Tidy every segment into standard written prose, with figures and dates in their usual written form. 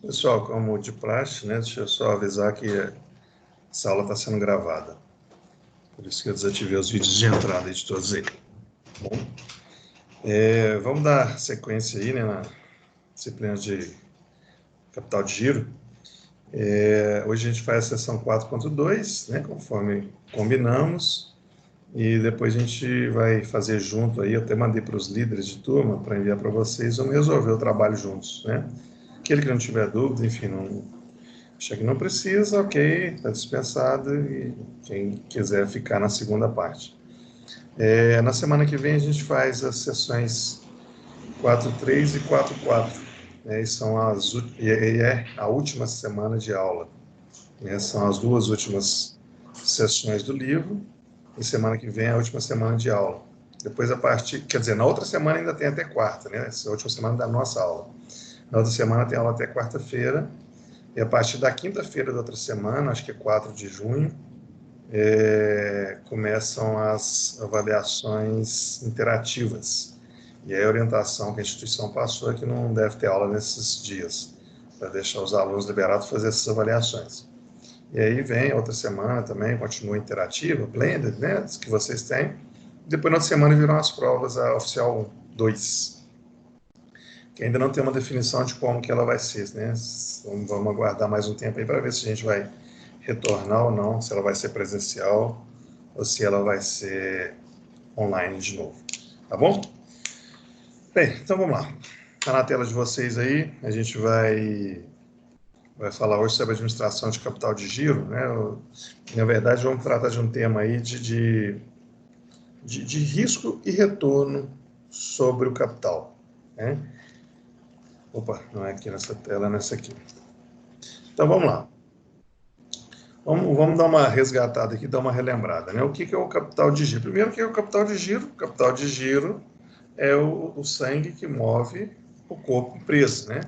Pessoal, como de praxe, né, deixa eu só avisar que essa aula está sendo gravada. Por isso que eu desativei os vídeos de entrada de todos eles. Bom, vamos dar sequência aí, né, na disciplina de capital de giro. Hoje a gente faz a sessão 4.2, né, conforme combinamos. E depois a gente vai fazer junto aí, eu até mandei para os líderes de turma para enviar para vocês, vamos resolver o trabalho juntos, né? Aquele que não tiver dúvida, enfim, não, acha que não precisa, ok, está dispensado, e quem quiser ficar na segunda parte. Na semana que vem a gente faz as sessões 4.3 e 4.4, né, e é a última semana de aula, né, são as duas últimas sessões do livro, e semana que vem é a última semana de aula. Depois a partir, quer dizer, na outra semana ainda tem até quarta, né, essa é a última semana da nossa aula. Na outra semana tem aula até quarta-feira, e a partir da quinta-feira da outra semana, acho que é 4 de junho, começam as avaliações interativas. E aí a orientação que a instituição passou é que não deve ter aula nesses dias, para deixar os alunos liberados fazer essas avaliações. E aí vem outra semana também, continua interativa, blended, né, as que vocês têm. Depois na outra semana viram as provas, a oficial 2, que ainda não tem uma definição de como que ela vai ser, né? Vamos aguardar mais um tempo aí para ver se a gente vai retornar ou não, se ela vai ser presencial ou se ela vai ser online de novo, tá bom? Bem, então vamos lá. Está na tela de vocês aí, a gente vai falar hoje sobre administração de capital de giro, né? Na verdade, vamos tratar de um tema aí de risco e retorno sobre o capital, né? Opa, não é aqui nessa tela, é nessa aqui. Então vamos lá. Vamos dar uma resgatada aqui, dar uma relembrada, né? O que é o capital de giro? Primeiro, o que é o capital de giro? O capital de giro é o sangue que move o corpo empresa, né?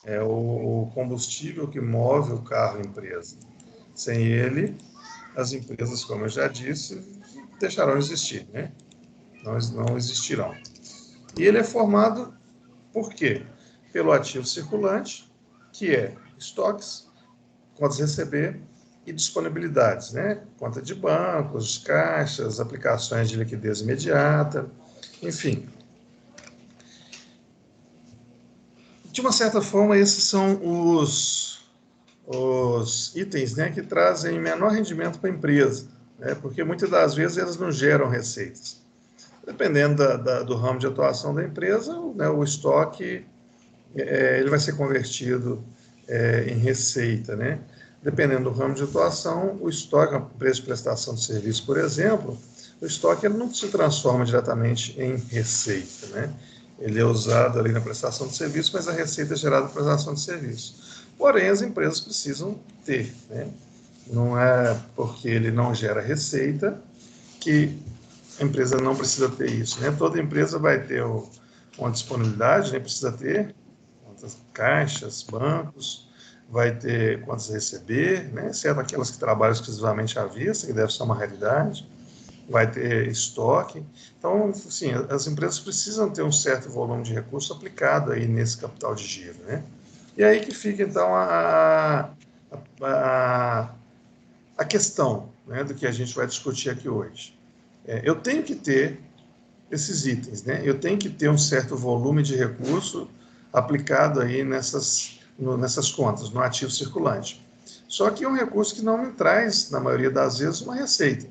É o combustível que move o carro empresa. Sem ele, as empresas, como eu já disse, deixarão de existir, né? Não existirão. E ele é formado por quê? Pelo ativo circulante, que é estoques, contas a receber e disponibilidades, né? Conta de bancos, caixas, aplicações de liquidez imediata, enfim. De uma certa forma, esses são os itens, né, que trazem menor rendimento para a empresa, né? Porque muitas das vezes eles não geram receitas. Dependendo do ramo de atuação da empresa, né, o estoque ele vai ser convertido em receita, né? Dependendo do ramo de atuação, o estoque, a empresa de prestação de serviço, por exemplo, o estoque ele não se transforma diretamente em receita, né? Ele é usado ali na prestação de serviço, mas a receita é gerada na prestação de serviço. Porém, as empresas precisam ter, né? Não é porque ele não gera receita que a empresa não precisa ter isso, né? Toda empresa vai ter uma disponibilidade, né? Precisa ter contas, caixas, bancos, vai ter contas a receber, né? Exceto aquelas que trabalham exclusivamente à vista, que deve ser uma realidade, vai ter estoque. Então, assim, as empresas precisam ter um certo volume de recurso aplicado aí nesse capital de giro, né? E aí que fica, então, a questão, né, do que a gente vai discutir aqui hoje. Eu tenho que ter esses itens, né? Eu tenho que ter um certo volume de recurso aplicado aí nessas contas, no ativo circulante. Só que é um recurso que não me traz, na maioria das vezes, uma receita.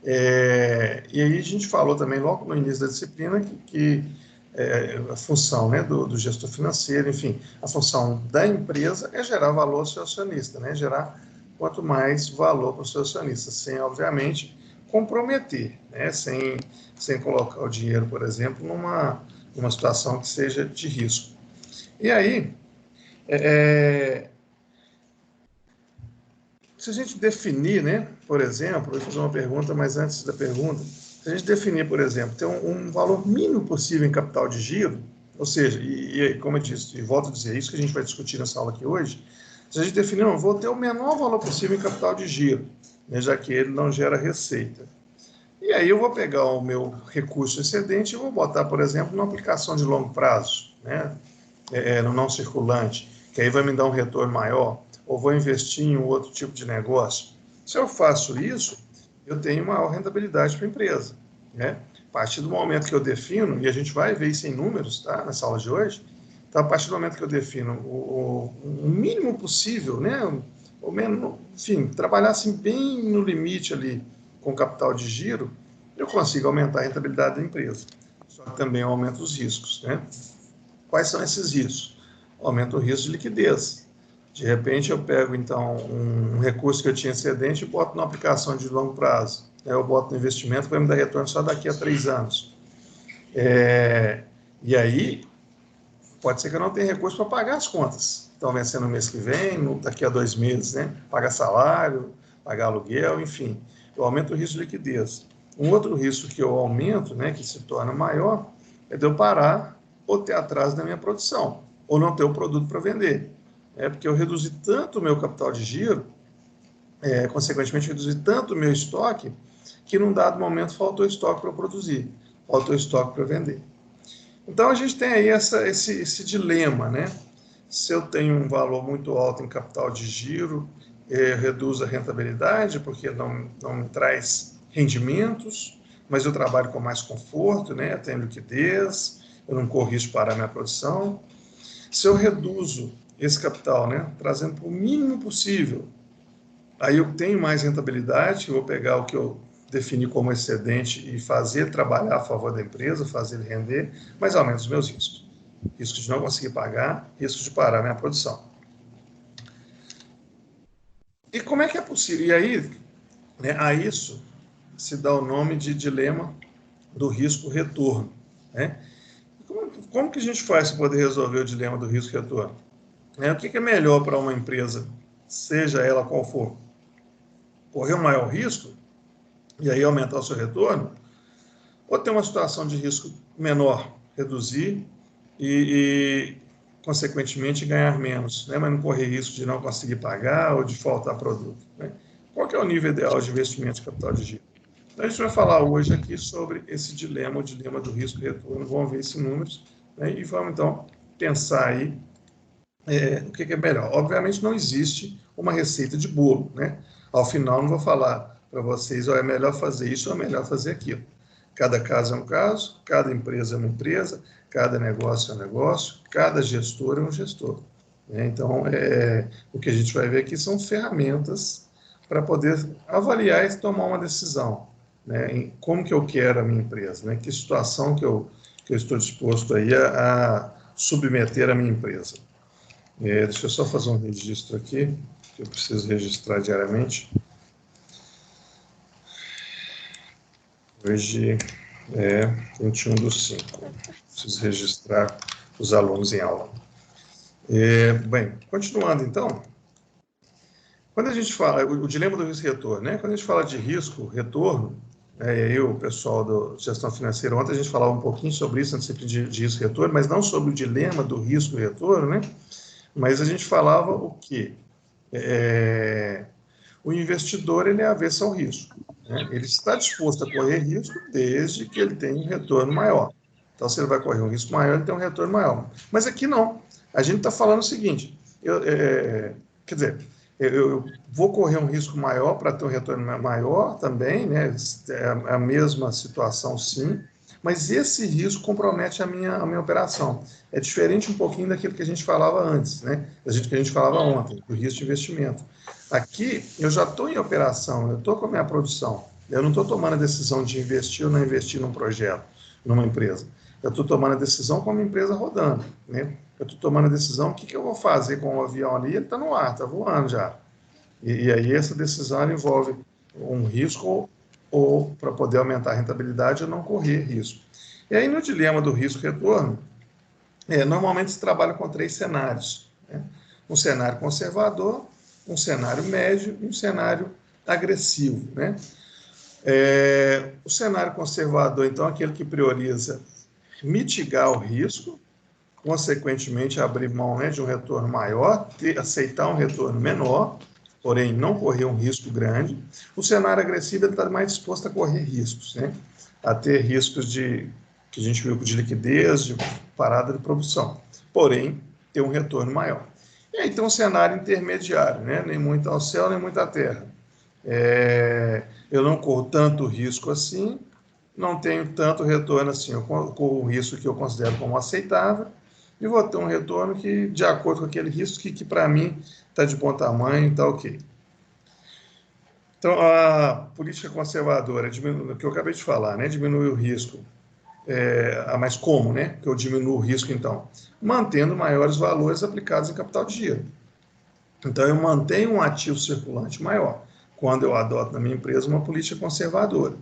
E aí a gente falou também, logo no início da disciplina, que a função, né, do gestor financeiro, enfim, a função da empresa é gerar valor ao seu acionista, né? Gerar quanto mais valor para o seu acionista, sem, obviamente, comprometer, né? Sem colocar o dinheiro, por exemplo, numa situação que seja de risco. E aí, se a gente definir, né, por exemplo, eu vou fazer uma pergunta, mas antes da pergunta, se a gente definir, por exemplo, ter um valor mínimo possível em capital de giro, ou seja, e como eu disse, e volto a dizer, é isso que a gente vai discutir nessa aula aqui hoje, se a gente definir, não, vou ter o menor valor possível em capital de giro, né, já que ele não gera receita. E aí eu vou pegar o meu recurso excedente e vou botar, por exemplo, numa aplicação de longo prazo, né? no não circulante, que aí vai me dar um retorno maior, ou vou investir em um outro tipo de negócio. Se eu faço isso, eu tenho maior rentabilidade para a empresa, né? A partir do momento que eu defino, e a gente vai ver isso em números, tá, nessa aula de hoje, então, a partir do momento que eu defino o mínimo possível, né, ou menos, enfim, trabalhar assim bem no limite ali com capital de giro, eu consigo aumentar a rentabilidade da empresa. Só que também aumenta os riscos, né? Quais são esses riscos? Aumenta o risco de liquidez. De repente, eu pego, então, um recurso que eu tinha excedente e boto numa aplicação de longo prazo. Eu boto no investimento que vai me dar retorno só daqui a 3 anos. E aí, pode ser que eu não tenha recurso para pagar as contas. Estão vencendo no mês que vem, daqui a 2 meses, né? Pagar salário, pagar aluguel, enfim. Eu aumento o risco de liquidez. Um outro risco que eu aumento, né, que se torna maior, é de eu parar ou ter atraso na minha produção, ou não ter o produto para vender. Porque eu reduzi tanto o meu capital de giro, consequentemente, reduzi tanto o meu estoque, que num dado momento faltou estoque para eu produzir, faltou estoque para vender. Então, a gente tem aí esse dilema, né? Se eu tenho um valor muito alto em capital de giro, reduz a rentabilidade, porque não me traz rendimentos, mas eu trabalho com mais conforto, né? Eu tenho liquidez, eu não corro risco para a minha produção. Se eu reduzo esse capital, né? Trazendo para o mínimo possível, aí eu tenho mais rentabilidade, eu vou pegar o que eu defini como excedente e fazer trabalhar a favor da empresa, fazer ele render, mas aumenta os meus riscos. Risco de não conseguir pagar, risco de parar a minha produção. E como é que é possível? E aí, né, a isso se dá o nome de dilema do risco-retorno. Né? Como que a gente faz para poder resolver o dilema do risco-retorno? O que é melhor para uma empresa, seja ela qual for? Correr um maior risco e aí aumentar o seu retorno, ou ter uma situação de risco menor, reduzir e consequentemente, ganhar menos, né? Mas não correr risco de não conseguir pagar ou de faltar produto. Né? Qual que é o nível ideal de investimento de capital de giro? Então, a gente vai falar hoje aqui sobre esse dilema, o dilema do risco e retorno. Vamos ver esses números, né? E vamos, então, pensar aí o que é melhor. Obviamente, não existe uma receita de bolo, né? Ao final, não vou falar para vocês, é melhor fazer isso ou é melhor fazer aquilo. Cada caso é um caso, cada empresa é uma empresa, cada negócio é um negócio, cada gestor é um gestor. Né? Então, o que a gente vai ver aqui são ferramentas para poder avaliar e tomar uma decisão. Né? Em como que eu quero a minha empresa, né? Que situação que eu estou disposto aí a submeter a minha empresa. Deixa eu só fazer um registro aqui, que eu preciso registrar diariamente. Hoje é 21/5. Preciso registrar os alunos em aula. Bem, continuando então. Quando a gente fala, o dilema do risco-retorno, né? Quando a gente fala de risco-retorno, o pessoal da gestão financeira, ontem a gente falava um pouquinho sobre isso, antes de risco-retorno, mas não sobre o dilema do risco-retorno, né? Mas a gente falava o quê? O investidor ele é avesso ao risco. Né? Ele está disposto a correr risco desde que ele tenha um retorno maior. Então, se ele vai correr um risco maior, ele tem um retorno maior. Mas aqui não. A gente está falando o seguinte, quer dizer, eu vou correr um risco maior para ter um retorno maior também, né? É a mesma situação, sim, mas esse risco compromete a minha operação. É diferente um pouquinho daquilo que a gente falava antes, né? Que a gente falava ontem, do risco de investimento. Aqui, eu já estou em operação, eu estou com a minha produção. Eu não estou tomando a decisão de investir ou não investir num projeto, numa empresa. Eu estou tomando a decisão com a minha empresa rodando, né? Eu estou tomando a decisão, o que eu vou fazer com o avião ali? Ele está no ar, está voando já. E aí essa decisão envolve um risco ou para poder aumentar a rentabilidade ou não correr risco. E aí no dilema do risco-retorno, normalmente se trabalha com 3 cenários. Né? Um cenário conservador, um cenário médio e um cenário agressivo. Né? O cenário conservador, então, é aquele que prioriza mitigar o risco, consequentemente abrir mão, né, de um retorno maior, aceitar um retorno menor, porém não correr um risco grande. O cenário agressivo está mais disposto a correr riscos, né? A ter riscos que a gente viu de liquidez, de parada de produção. porém ter um retorno maior. E aí tem um cenário intermediário, né? Nem muito ao céu, nem muito à terra. Eu não corro tanto risco assim, não tenho tanto retorno assim, eu corro um risco que eu considero como aceitável, e vou ter um retorno que, de acordo com aquele risco, que para mim está de bom tamanho, está ok. Então, a política conservadora, o que eu acabei de falar, né, diminui o risco. Mas como, né, que eu diminuo o risco, então? Mantendo maiores valores aplicados em capital de giro. Então, eu mantenho um ativo circulante maior, quando eu adoto na minha empresa uma política conservadora.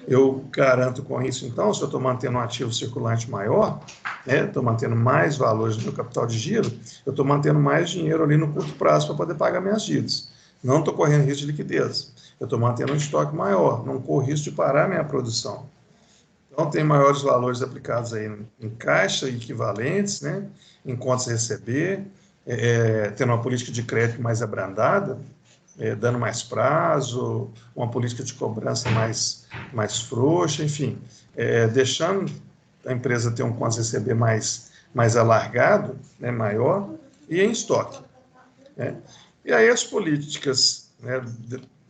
Eu garanto com isso, então, se eu estou mantendo um ativo circulante maior, estou mantendo mais valores no meu capital de giro, eu estou mantendo mais dinheiro ali no curto prazo para poder pagar minhas dívidas. Não estou correndo risco de liquidez. Eu estou mantendo um estoque maior, não corro risco de parar minha produção. Então, tem maiores valores aplicados aí em caixa, equivalentes, né, em contas a receber, tendo uma política de crédito mais abrandada, dando mais prazo, uma política de cobrança mais frouxa, enfim, deixando a empresa ter um contas a receber mais alargado, né, maior, e em estoque. Né? E aí as políticas, né,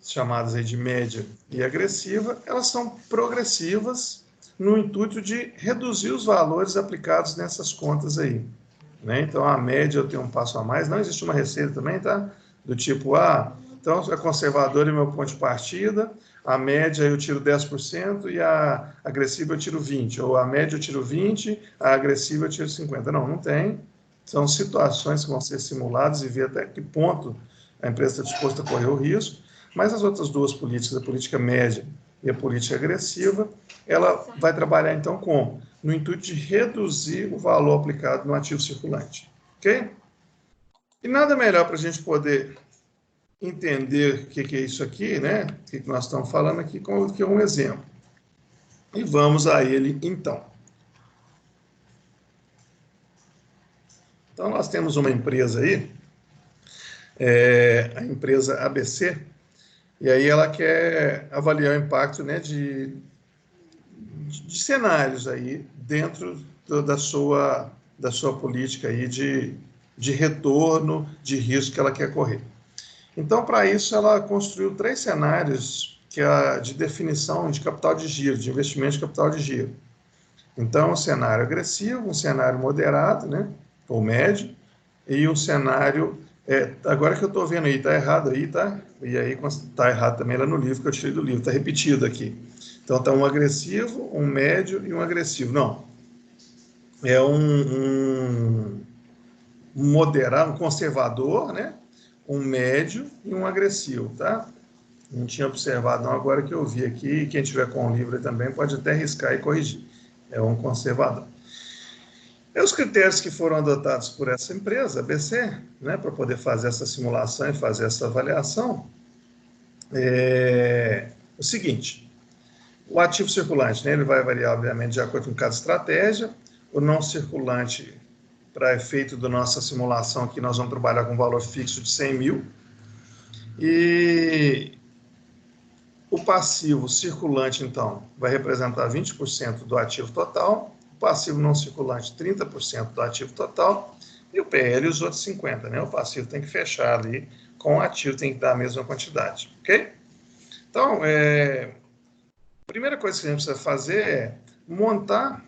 chamadas aí de média e agressiva, elas são progressivas no intuito de reduzir os valores aplicados nessas contas aí. Né? Então, a média eu tenho um passo a mais, não existe uma receita também, tá? Do tipo, então a conservadora é meu ponto de partida, a média eu tiro 10% e a agressiva eu tiro 20%, ou a média eu tiro 20%, a agressiva eu tiro 50%. Não tem. São situações que vão ser simuladas e ver até que ponto a empresa está disposta a correr o risco, mas as outras duas políticas, a política média e a política agressiva, ela vai trabalhar então como? No intuito de reduzir o valor aplicado no ativo circulante. Ok? E nada melhor para a gente poder entender o que é isso aqui, né? O que nós estamos falando aqui, com que um exemplo. E vamos a ele então. Então, nós temos uma empresa aí, a empresa ABC, e aí ela quer avaliar o impacto, né, de cenários aí dentro da sua política aí de retorno de risco que ela quer correr. Então, para isso, ela construiu 3 cenários de definição de capital de giro, de investimento de capital de giro. Então, um cenário agressivo, um cenário moderado, né, ou médio, e um cenário... agora que eu estou vendo aí, está errado aí, tá? E aí está errado também lá no livro, que eu tirei do livro, está repetido aqui. Então, está um agressivo, um médio e um agressivo. Não, é um moderado, um conservador, né? Um médio e um agressivo, tá? Não tinha observado, não, agora que eu vi aqui, quem tiver com o livro também pode até riscar e corrigir. É um conservador. E os critérios que foram adotados por essa empresa, ABC, né, para poder fazer essa simulação e fazer essa avaliação, é o seguinte: o ativo circulante, né, ele vai variar, obviamente, de acordo com cada estratégia. O não circulante, para efeito da nossa simulação aqui, nós vamos trabalhar com um valor fixo de 100 mil. E o passivo circulante, então, vai representar 20% do ativo total, o passivo não circulante, 30% do ativo total, e o PL os outros 50%, né? O passivo tem que fechar ali com o ativo, tem que dar a mesma quantidade, ok? Então, a primeira coisa que a gente precisa fazer é montar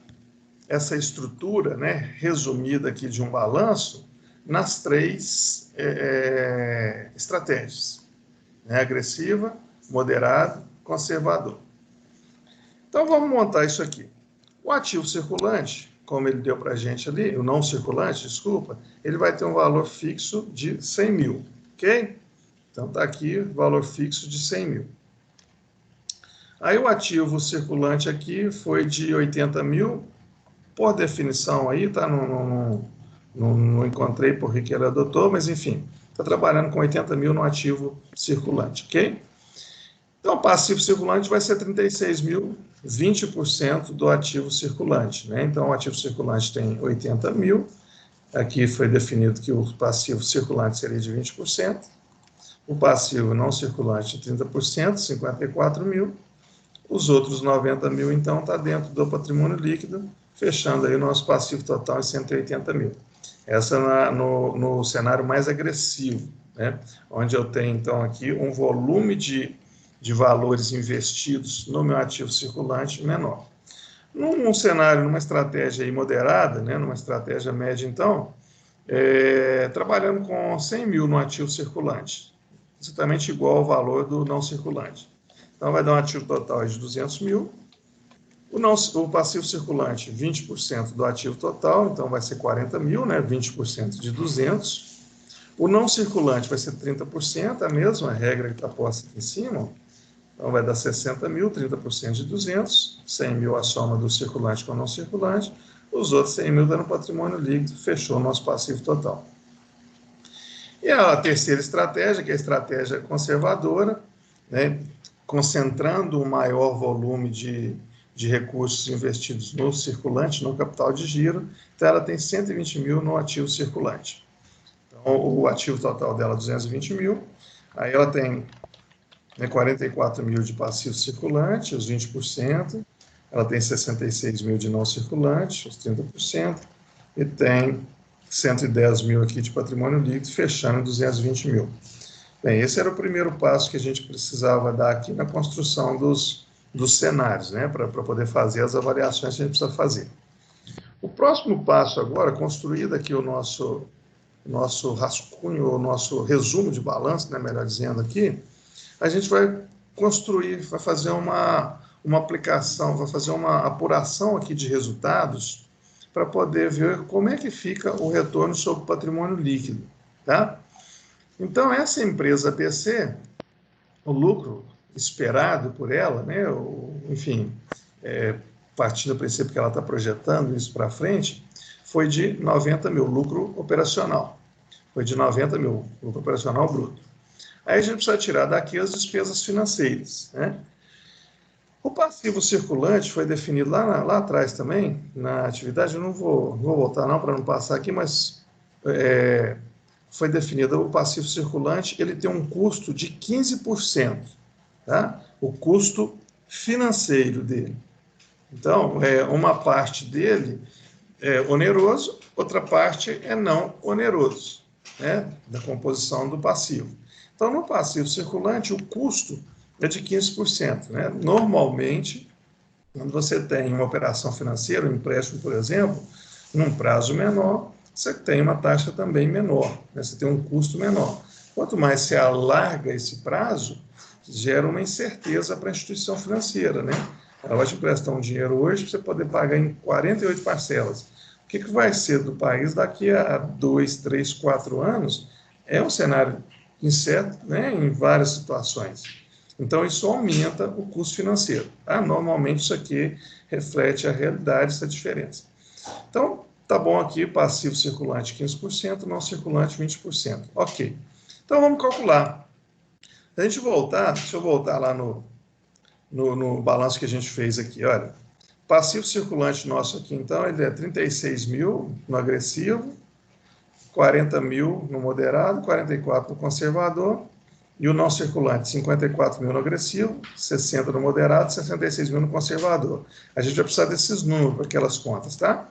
essa estrutura, né, resumida aqui de um balanço, nas 3 estratégias, né? Agressiva, moderado, conservador. Então, vamos montar isso aqui. O ativo circulante, como ele deu para a gente ali, o não circulante, desculpa, ele vai ter um valor fixo de 100 mil, ok? Então, está aqui o valor fixo de 100 mil. Aí, o ativo circulante aqui foi de 80 mil, por definição aí, tá? Não encontrei por que ele adotou, mas enfim, está trabalhando com 80 mil no ativo circulante, ok? Então, o passivo circulante vai ser 36 mil, 20% do ativo circulante, né? Então, o ativo circulante tem 80 mil, aqui foi definido que o passivo circulante seria de 20%, o passivo não circulante de 30%, 54 mil, os outros 90 mil, então, está dentro do patrimônio líquido, fechando aí o nosso passivo total em 180 mil. Essa no cenário mais agressivo, né? Onde eu tenho, então, aqui um volume de valores investidos no meu ativo circulante menor. Num cenário, numa estratégia aí moderada, né? Numa estratégia média, então, trabalhando com 100 mil no ativo circulante, exatamente igual ao valor do não circulante. Então, vai dar um ativo total de 200 mil. O passivo circulante, 20% do ativo total, então vai ser 40 mil, né? 20% de 200. O não circulante vai ser 30%, a mesma regra que está posta aqui em cima. Então vai dar 60 mil, 30% de 200, 100 mil a soma do circulante com o não circulante, os outros 100 mil dando patrimônio líquido, fechou o nosso passivo total. E a terceira estratégia, que é a estratégia conservadora, né? Concentrando o maior volume de recursos investidos no circulante, no capital de giro, então ela tem 120 mil no ativo circulante. Então, o ativo total dela é 220 mil, aí ela tem 44 mil de passivo circulante, os 20%, ela tem 66 mil de não circulante, os 30%, e tem 110 mil aqui de patrimônio líquido, fechando em 220 mil. Bem, esse era o primeiro passo que a gente precisava dar aqui na construção dos cenários, né, para poder fazer as avaliações que a gente precisa fazer. O próximo passo agora, construído aqui o nosso rascunho, o nosso resumo de balanço, né, melhor dizendo aqui, a gente vai construir, vai fazer uma aplicação, vai fazer uma apuração aqui de resultados para poder ver como é que fica o retorno sobre o patrimônio líquido, tá? Então, essa empresa PC, o lucro esperado por ela, né, enfim, partindo do princípio que ela está projetando isso para frente, foi de 90 mil, lucro operacional. Foi de 90 mil, lucro operacional bruto. Aí a gente precisa tirar daqui as despesas financeiras, né? O passivo circulante foi definido lá atrás também, na atividade, eu não vou voltar não, para não passar aqui, mas foi definido o passivo circulante, ele tem um custo de 15%, tá? O custo financeiro dele. Então, uma parte dele é oneroso, outra parte é não oneroso, né? Da composição do passivo. Então, no passivo circulante, o custo é de 15%. Né? Normalmente, quando você tem uma operação financeira, um empréstimo, por exemplo, num prazo menor, você tem uma taxa também menor, né? Você tem um custo menor. Quanto mais você alarga esse prazo, gera uma incerteza para a instituição financeira. Né? Ela vai te emprestar um dinheiro hoje para você poder pagar em 48 parcelas. O que vai ser do país daqui a 2, 3, 4 anos? É um cenário incerto, né, em várias situações. Então, isso aumenta o custo financeiro. Tá? Normalmente, isso aqui reflete a realidade, essa diferença. Então, tá bom aqui, passivo circulante 15%, não circulante 20%. Ok. Então, vamos calcular. Se a gente voltar, deixa eu voltar lá no balanço que a gente fez aqui, olha. Passivo circulante nosso aqui, então, ele é 36 mil no agressivo, 40 mil no moderado, 44 no conservador, e o não circulante, 54 mil no agressivo, 60 no moderado, 66 mil no conservador. A gente vai precisar desses números para aquelas contas, tá?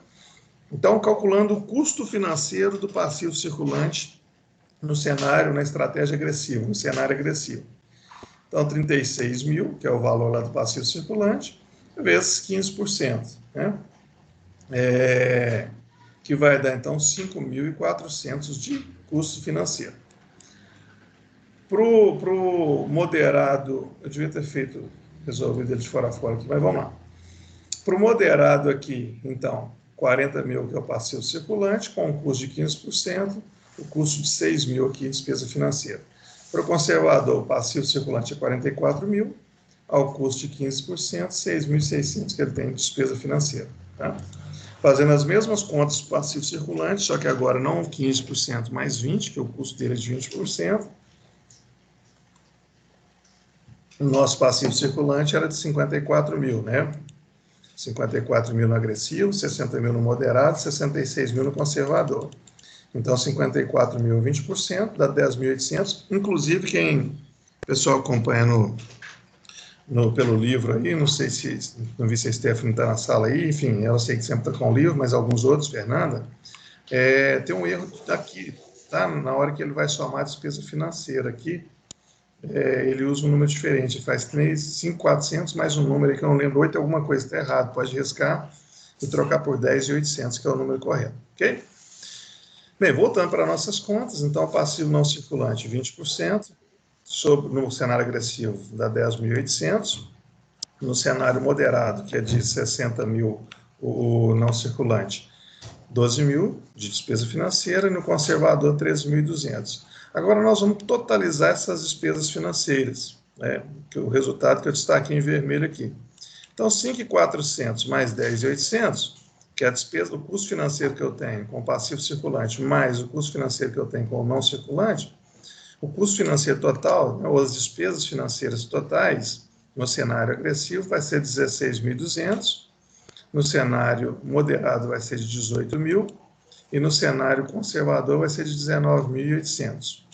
Então, calculando o custo financeiro do passivo circulante no cenário, na estratégia agressiva, no cenário agressivo. Então, 36 mil, que é o valor lá do passivo circulante, vezes 15%, né? Que vai dar, então, 5.400 de custo financeiro. Para o moderado, eu devia ter resolvido ele de fora a fora aqui, mas vamos lá. Para o moderado aqui, então, 40 mil, que é o passivo circulante, com um custo de 15%, o custo de 6 mil aqui, despesa financeira. Para o conservador, o passivo circulante é 44 mil, ao custo de 15%, 6.600 que ele tem de despesa financeira. Tá? Fazendo as mesmas contas do passivo circulante, só que agora não 15% mais 20%, que o custo dele é de 20%. O nosso passivo circulante era de 54 mil, né? 54 mil no agressivo, 60 mil no moderado, 66 mil no conservador. Então, 54 mil, 20%, dá 10.800. Inclusive, o pessoal acompanha pelo livro aí, não sei se, não vi se a Stephanie está na sala aí, enfim, ela sei que sempre está com o livro, mas alguns outros, Fernanda, tem um erro aqui, tá? Na hora que ele vai somar a despesa financeira aqui, ele usa um número diferente, faz 5.400 mais um número aí que eu não lembro, 8 alguma coisa, está errado, pode riscar e trocar por 10.800, que é o número correto, ok? Bem, voltando para nossas contas, então, o passivo não circulante, 20%, no cenário agressivo, dá 10.800, no cenário moderado, que é de 60 mil, o não circulante, 12 mil de despesa financeira, e no conservador, 13.200. Agora, nós vamos totalizar essas despesas financeiras, né? O resultado que eu destaquei em vermelho aqui. Então, 5.400 mais 10.800, que é a despesa, o custo financeiro que eu tenho com o passivo circulante, mais o custo financeiro que eu tenho com o não circulante, o custo financeiro total, né, ou as despesas financeiras totais, no cenário agressivo, vai ser 16.200, no cenário moderado vai ser de 18 mil, e no cenário conservador vai ser de 19.800.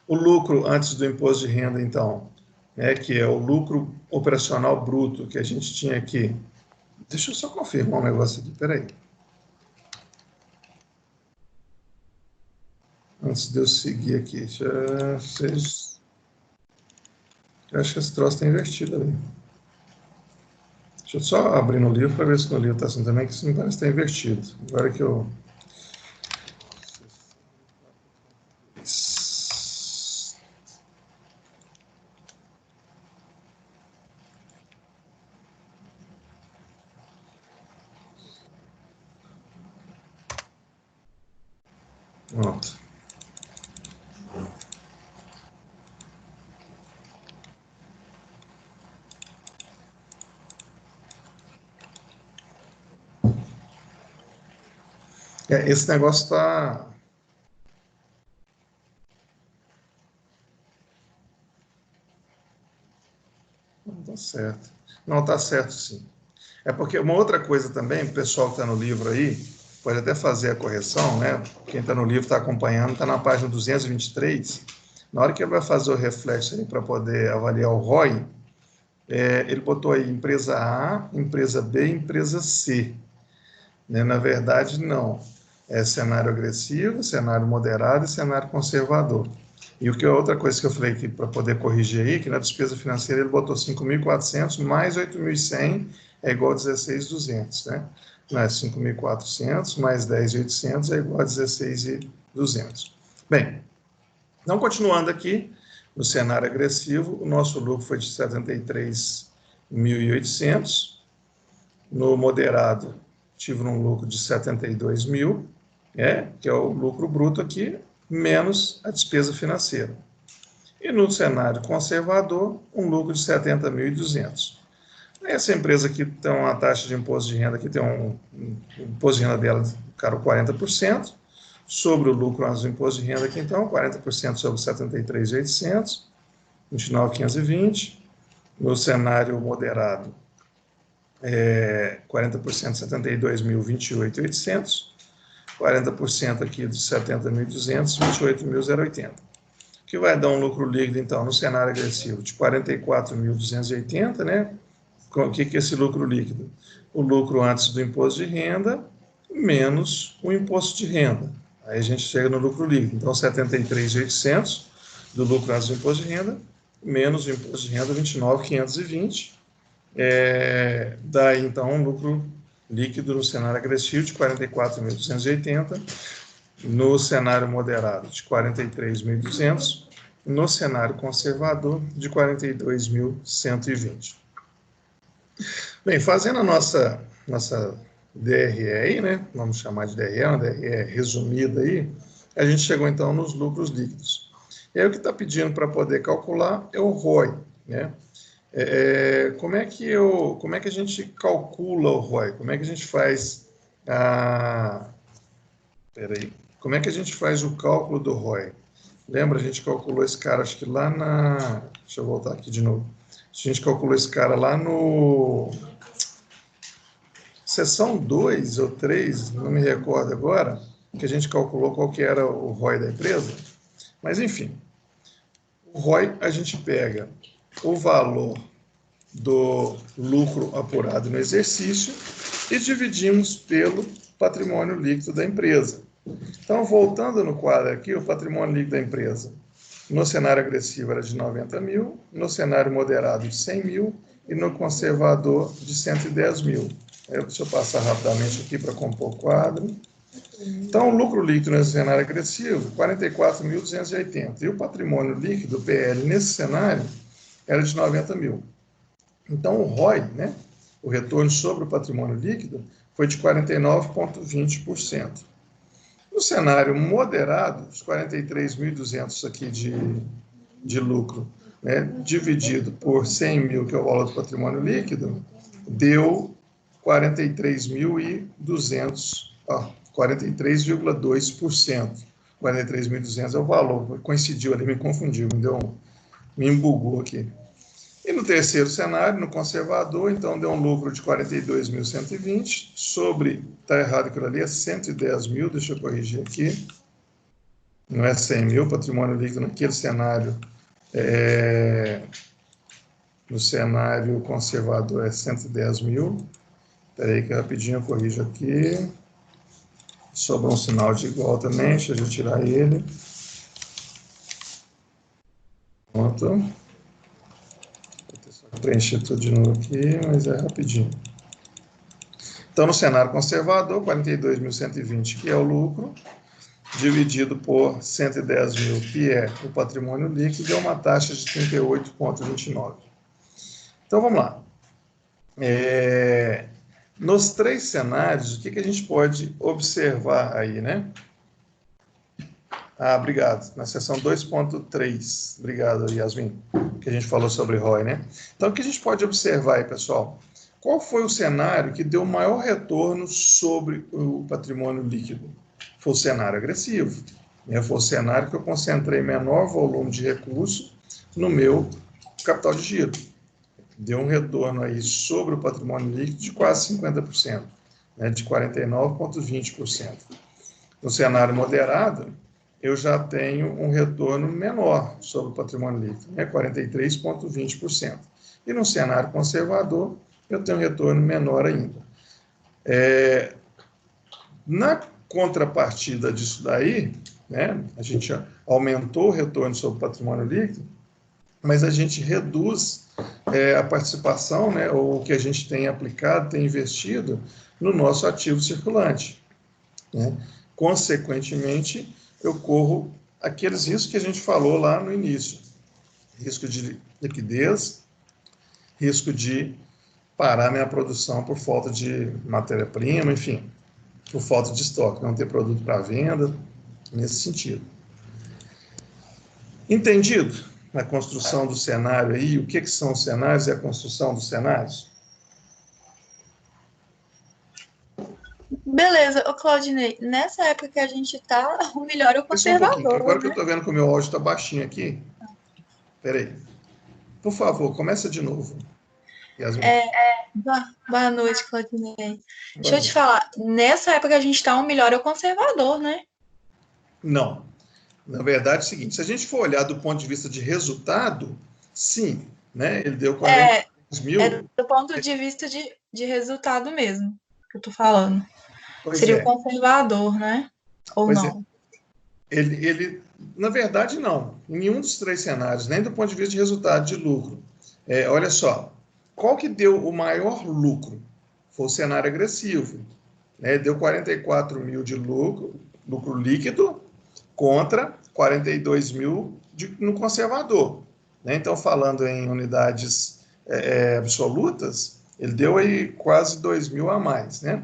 O lucro antes do imposto de renda, então, que é o lucro operacional bruto que a gente tinha aqui. Deixa eu só confirmar um negócio aqui, peraí. Antes de eu seguir aqui, eu acho que esse troço está invertido ali. Deixa eu só abrir no livro para ver se no livro está assim também, que isso não parece estar invertido. Agora que eu... Pronto. Esse negócio está... Não está certo. Não, está certo, sim. É porque uma outra coisa também, o pessoal que está no livro aí, pode até fazer a correção, né? Quem está no livro está acompanhando, está na página 223. Na hora que ele vai fazer o reflexo aí para poder avaliar o ROI, ele botou aí empresa A, empresa B e empresa C. Né? Na verdade, não. É cenário agressivo, cenário moderado e cenário conservador. E a outra coisa que eu falei aqui para poder corrigir aí, que na despesa financeira ele botou 5.400 mais 8.100 é igual a 16.200, né? Não é 5.400 mais 10.800 é igual a 16.200. Bem, então continuando aqui, no cenário agressivo, o nosso lucro foi de 73.800, no moderado tive um lucro de 72 mil, que é o lucro bruto aqui, menos a despesa financeira. E no cenário conservador, um lucro de 70.200. Essa empresa aqui tem uma taxa de imposto de renda, que tem um imposto de renda dela, caro 40%, sobre o lucro antes do imposto de renda aqui, então, 40% sobre 73.800, 29.520. No cenário moderado, 40% 72.028.800, 40% aqui dos 70.200, 28.080, que vai dar um lucro líquido, então, no cenário agressivo, de 44.280, né? O que é esse lucro líquido? O lucro antes do imposto de renda, menos o imposto de renda. Aí a gente chega no lucro líquido. Então, 73.800 do lucro antes do imposto de renda, menos o imposto de renda, 29.520. Daí, então, um lucro líquido no cenário agressivo de 44.280, no cenário moderado de 43.200, no cenário conservador de 42.120. Bem, fazendo a nossa DRE aí, né? Vamos chamar de DRE, uma DRE resumida aí, a gente chegou então nos lucros líquidos. E aí o que está pedindo para poder calcular é o ROI, né? Como é que a gente calcula o ROI? Como é que a gente faz Como é que a gente faz o cálculo do ROI? Lembra, a gente calculou esse cara, acho que lá na... Deixa eu voltar aqui de novo. A gente calculou esse cara lá no... Seção 2 ou 3, não me recordo agora, que a gente calculou qual que era o ROI da empresa. Mas, enfim, o ROI a gente pega o valor do lucro apurado no exercício e dividimos pelo patrimônio líquido da empresa. Então, voltando no quadro aqui, o patrimônio líquido da empresa, no cenário agressivo era de 90 mil, no cenário moderado de 100 mil e no conservador de 110 mil. Deixa eu passar rapidamente aqui para compor o quadro. Então, o lucro líquido nesse cenário agressivo, 44.280. E o patrimônio líquido, o PL, nesse cenário, era de 90 mil. Então, o ROI, né, o retorno sobre o patrimônio líquido, foi de 49,20%. No cenário moderado, os 43.200 aqui de lucro, né, dividido por 100 mil, que é o valor do patrimônio líquido, deu 43.200, 43,2%. 43.200 é o valor, coincidiu ali, me confundiu, me embugou aqui. E no terceiro cenário, no conservador, então deu um lucro de 42.120, sobre, está errado aquilo ali, é 110 mil, deixa eu corrigir aqui, não é 100 mil, patrimônio líquido naquele cenário, no cenário conservador é 110 mil, espera aí que rapidinho eu corrijo aqui, sobrou um sinal de igual também, deixa eu tirar ele, pronto. Vou preencher tudo de novo aqui, mas é rapidinho. Então, no cenário conservador, 42.120, que é o lucro, dividido por 110 mil, que é o patrimônio líquido, é uma taxa de 38,29. Então, vamos lá. Nos três cenários, o que a gente pode observar aí, né? Obrigado. Na seção 2.3. Obrigado, Yasmin, que a gente falou sobre ROI, né? Então, o que a gente pode observar aí, pessoal? Qual foi o cenário que deu maior retorno sobre o patrimônio líquido? Foi o cenário agressivo. Né? Foi o cenário que eu concentrei menor volume de recurso no meu capital de giro. Deu um retorno aí sobre o patrimônio líquido de quase 50%, né? De 49,20%. No cenário moderado, eu já tenho um retorno menor sobre o patrimônio líquido, né? 43,20%. E no cenário conservador, eu tenho um retorno menor ainda. Na contrapartida disso daí, né, a gente aumentou o retorno sobre o patrimônio líquido, mas a gente reduz a participação, né, ou o que a gente tem aplicado, tem investido no nosso ativo circulante. Né? Consequentemente, eu corro aqueles riscos que a gente falou lá no início. Risco de liquidez, risco de parar minha produção por falta de matéria-prima, enfim, por falta de estoque, não ter produto para venda, nesse sentido. Entendido? Na construção do cenário aí, o que são os cenários e a construção dos cenários? Beleza, ô Claudinei, nessa época que a gente tá, o melhor é o Só um pouquinho, conservador, agora que eu né? estou vendo que o meu áudio está baixinho aqui. Peraí. Por favor, começa de novo, Yasmin. Boa noite, Claudinei. Boa Deixa eu te noite. falar, nessa época que a gente tá, o melhor é o conservador, né? Não. Na verdade é o seguinte, se a gente for olhar do ponto de vista de resultado, sim, né? Ele deu 42 É mil. do ponto de vista de resultado mesmo, que eu tô falando. Pois Seria o é, conservador, né? Ou pois é. não? Na verdade, não. Em nenhum dos três cenários, nem do ponto de vista de resultado de lucro. Olha só, qual que deu o maior lucro? Foi o cenário agressivo. Né? Deu 44 mil de lucro líquido, contra 42 mil no conservador. Né? Então, falando em unidades absolutas, ele deu aí quase 2 mil a mais. Né?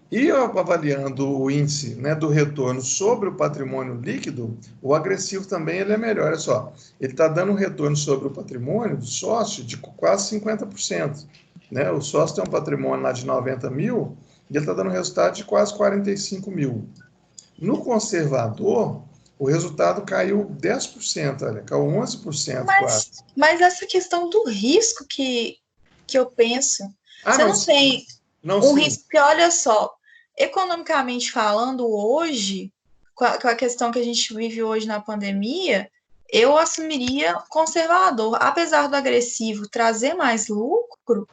E avaliando o índice, né, do retorno sobre o patrimônio líquido, o agressivo também ele é melhor. Olha só, ele está dando um retorno sobre o patrimônio do sócio de quase 50%. Né? O sócio tem um patrimônio lá de 90 mil e ele está dando um resultado de quase 45 mil. No conservador, o resultado caiu 10%, olha, caiu 11% quase. Mas essa questão do risco que eu penso, Ah, você não, não tem não, um sim. risco, porque olha só, economicamente falando, hoje, com a questão que a gente vive hoje na pandemia, eu assumiria conservador, apesar do agressivo trazer mais lucro,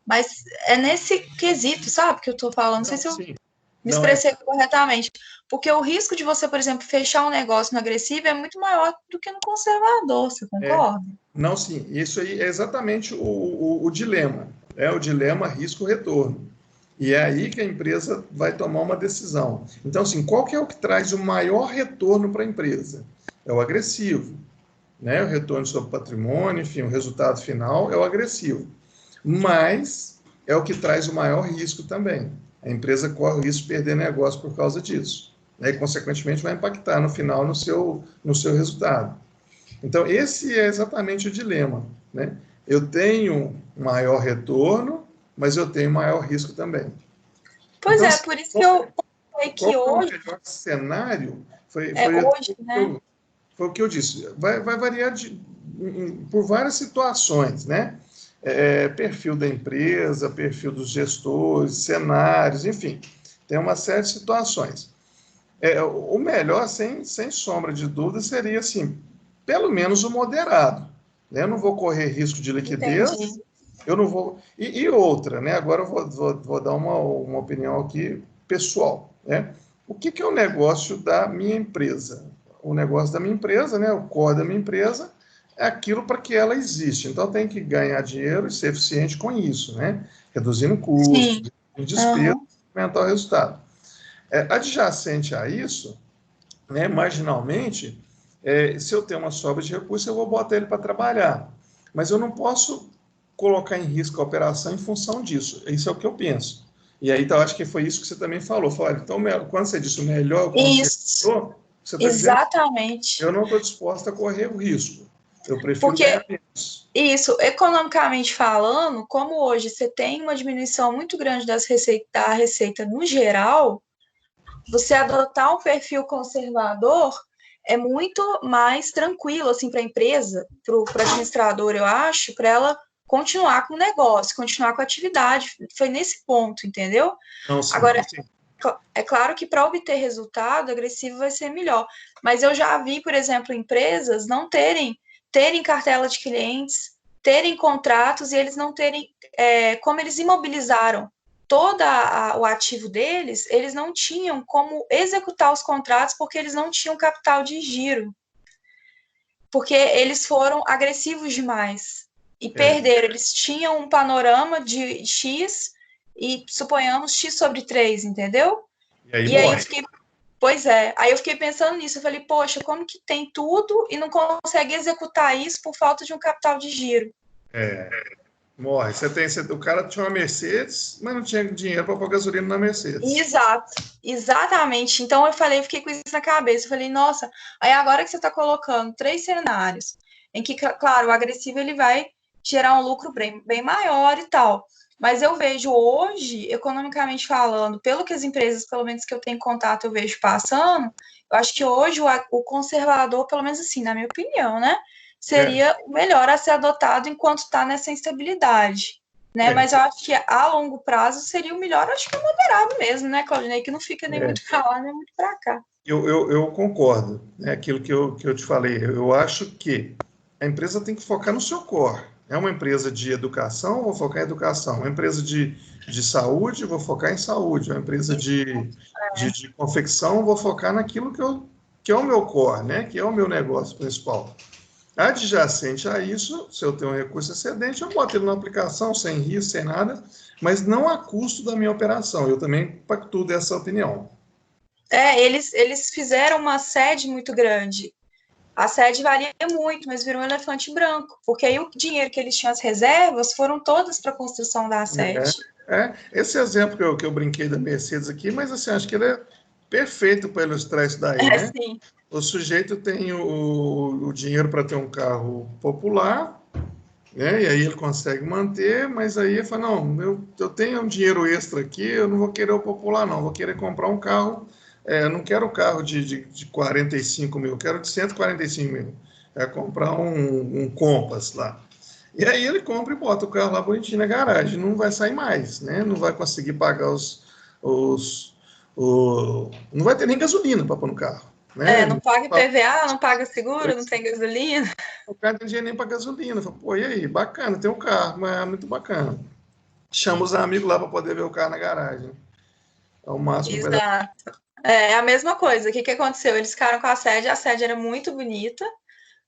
mas é nesse quesito, sabe, que eu estou falando, não sei Não, se eu sim. me Não é. expressei corretamente, porque o risco de você, por exemplo, fechar um negócio no agressivo é muito maior do que no conservador, você É, concorda? não, sim. Isso aí é exatamente o dilema. É o dilema risco-retorno. E é aí que a empresa vai tomar uma decisão. Então, assim, qual que é o que traz o maior retorno para a empresa? É o agressivo, né? O retorno sobre patrimônio, enfim, o resultado final é o agressivo. Mas é o que traz o maior risco também. A empresa corre o risco de perder negócio por causa disso. Né? E, consequentemente, vai impactar no final no seu resultado. Então, esse é exatamente o dilema, né? Eu tenho maior retorno, mas eu tenho maior risco também. Pois Então, é, assim, por isso que eu falei qual que é o hoje, melhor cenário? Foi, é foi, hoje, né? foi o que eu disse. Vai variar por várias situações, né? Perfil da empresa, perfil dos gestores, cenários, enfim, tem uma série de situações. O melhor, sem sombra de dúvida, seria assim, pelo menos o moderado. Né? Eu não vou correr risco de liquidez, Entendi. eu não vou. E outra, né? Agora eu vou dar uma opinião aqui pessoal. Né? O que é o negócio da minha empresa? O negócio da minha empresa, né? O core da minha empresa, é aquilo para que ela existe. Então tem que ganhar dinheiro e ser eficiente com isso, né? Reduzindo custos, Sim. reduzindo despesas, Aham. aumentar o resultado. Adjacente a isso, né, marginalmente, se eu tenho uma sobra de recursos, eu vou botar ele para trabalhar. Mas eu não posso colocar em risco a operação em função disso. Isso é o que eu penso. E aí, então, acho que foi isso que você também falou. Então, quando você disse o melhor é o Isso, conservador, você está dizendo que exatamente. eu não estou disposto a correr o risco. Eu prefiro Porque ganhar menos. isso, economicamente falando, como hoje você tem uma diminuição muito grande da receita no geral, você adotar um perfil conservador é muito mais tranquilo assim para a empresa, para o administrador, eu acho, para ela continuar com o negócio, continuar com a atividade. Foi nesse ponto, entendeu? Não, sim, Agora, sim. é claro que para obter resultado, agressivo vai ser melhor. Mas eu já vi, por exemplo, empresas não terem cartela de clientes, terem contratos e eles não terem, como eles imobilizaram todo o ativo deles, eles não tinham como executar os contratos porque eles não tinham capital de giro, porque eles foram agressivos demais e É. perderam. Eles tinham um panorama de X e suponhamos X sobre 3, entendeu? E aí E aí eu morre. fiquei, pois é, aí eu fiquei pensando nisso, eu falei, poxa, como que tem tudo e não consegue executar isso por falta de um capital de giro? É, morre. O cara tinha uma Mercedes, mas não tinha dinheiro para pôr gasolina na Mercedes. Exato, exatamente. Então eu falei, fiquei com isso na cabeça, eu falei, nossa, aí agora que você está colocando três cenários, em que, claro, o agressivo ele vai gerar um lucro bem maior e tal. Mas eu vejo hoje, economicamente falando, pelo que as empresas, pelo menos que eu tenho contato, eu vejo passando, eu acho que hoje o conservador, pelo menos assim, na minha opinião, né, É, seria o melhor a ser adotado enquanto está nessa instabilidade. Né, é, mas eu acho que a longo prazo seria o melhor, acho que é moderado mesmo, né, Claudinei? Que não fica nem é. muito para lá, nem muito para cá. Eu concordo. É aquilo que eu te falei. Eu acho que a empresa tem que focar no seu core. É uma empresa de educação, vou focar em educação. Uma empresa de saúde, vou focar em saúde. Uma empresa de confecção, vou focar naquilo que é o meu core, né? Que é o meu negócio principal. Adjacente a isso, se eu tenho um recurso excedente, eu boto ele na aplicação, sem risco, sem nada, mas não a custo da minha operação. Eu também pactuo dessa opinião. Eles fizeram uma sede muito grande. A sede valia muito, mas virou um elefante branco, porque aí o dinheiro que eles tinham, as reservas, foram todas para a construção da É, sede. esse exemplo que eu brinquei da Mercedes aqui, mas assim, acho que ele é perfeito para ilustrar isso daí, É né? assim. O sujeito tem o dinheiro para ter um carro popular, né? E aí ele consegue manter, mas aí ele fala, não, eu tenho um dinheiro extra aqui, eu não vou querer o popular, não, vou querer comprar um carro, eu não quero um carro de 45 mil, eu quero de 145 mil. É comprar um Compass lá. E aí ele compra e bota o carro lá bonitinho na garagem, não vai sair mais, né? Não vai conseguir pagar os não vai ter nem gasolina para pôr no carro. né? Não paga IPVA, não paga seguro, não tem gasolina. O cara não tem dinheiro nem para gasolina. Fala, pô, e aí? Bacana, tem um carro, mas é muito bacana. Chama os amigos lá para poder ver o carro na garagem. É o máximo que vai dar. Exato. É a mesma coisa. O que que aconteceu? Eles ficaram com a sede era muito bonita,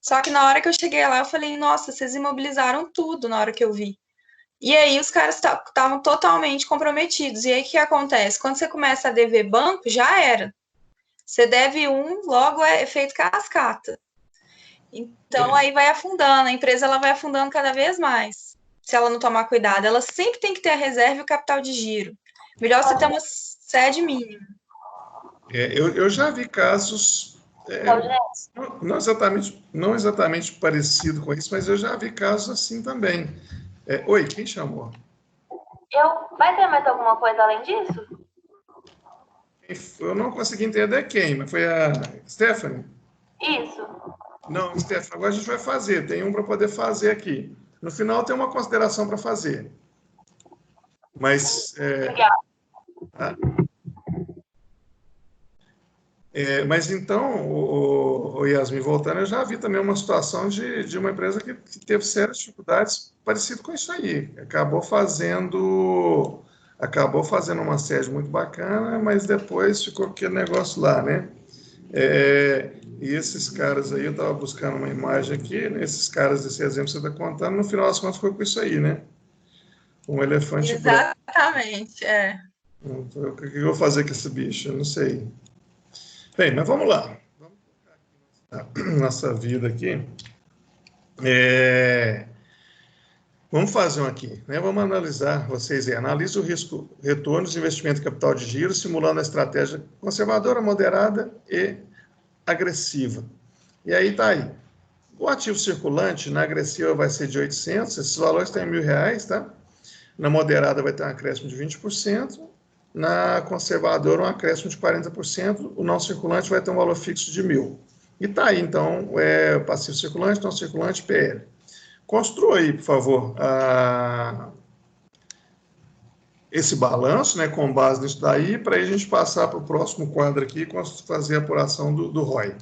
só que na hora que eu cheguei lá, eu falei, nossa, vocês imobilizaram tudo na hora que eu vi. E aí os caras estavam totalmente comprometidos. E aí o que acontece? Quando você começa a dever banco, já era. Você deve um, logo é feito cascata. Então É, aí vai afundando, a empresa ela vai afundando cada vez mais. Se ela não tomar cuidado, ela sempre tem que ter a reserva e o capital de giro. Melhor você ter uma sede mínima. eu já vi casos, não exatamente parecido com isso, mas eu já vi casos assim também. Oi, quem chamou? Vai ter mais alguma coisa além disso? Eu não consegui entender quem, mas foi a Stephanie? Isso. Não, Stephanie, agora a gente vai fazer. Tem um para poder fazer aqui. No final tem uma consideração para fazer. Mas, Obrigada. tá? Mas então, o Yasmin, voltando, eu já vi também uma situação de uma empresa que teve sérias dificuldades parecido com isso aí. Acabou fazendo uma sede muito bacana, mas depois ficou aquele negócio lá, né? E esses caras aí, eu estava buscando uma imagem aqui, né? Esses caras desse exemplo que você está contando, no final das contas foi com isso aí, né? Um elefante branco. Exatamente, é. O que eu vou fazer com esse bicho? Eu não sei. Bem, mas vamos lá. Nossa vida aqui. É, Vamos fazer um aqui, né? Vamos analisar, vocês aí, analise o risco, retorno de investimento em capital de giro, simulando a estratégia conservadora, moderada e agressiva. E aí tá aí. O ativo circulante, na agressiva vai ser de 800, esses valores estão em R$ 1.000, tá? Na moderada vai ter um acréscimo de 20%, na conservadora um acréscimo de 40%, o não circulante vai ter um valor fixo de 1.000. E tá aí, então, passivo circulante, não circulante, PL. Construa aí, por favor, esse balanço, né, com base nisso daí, para a gente passar para o próximo quadro aqui e fazer a apuração do ROI.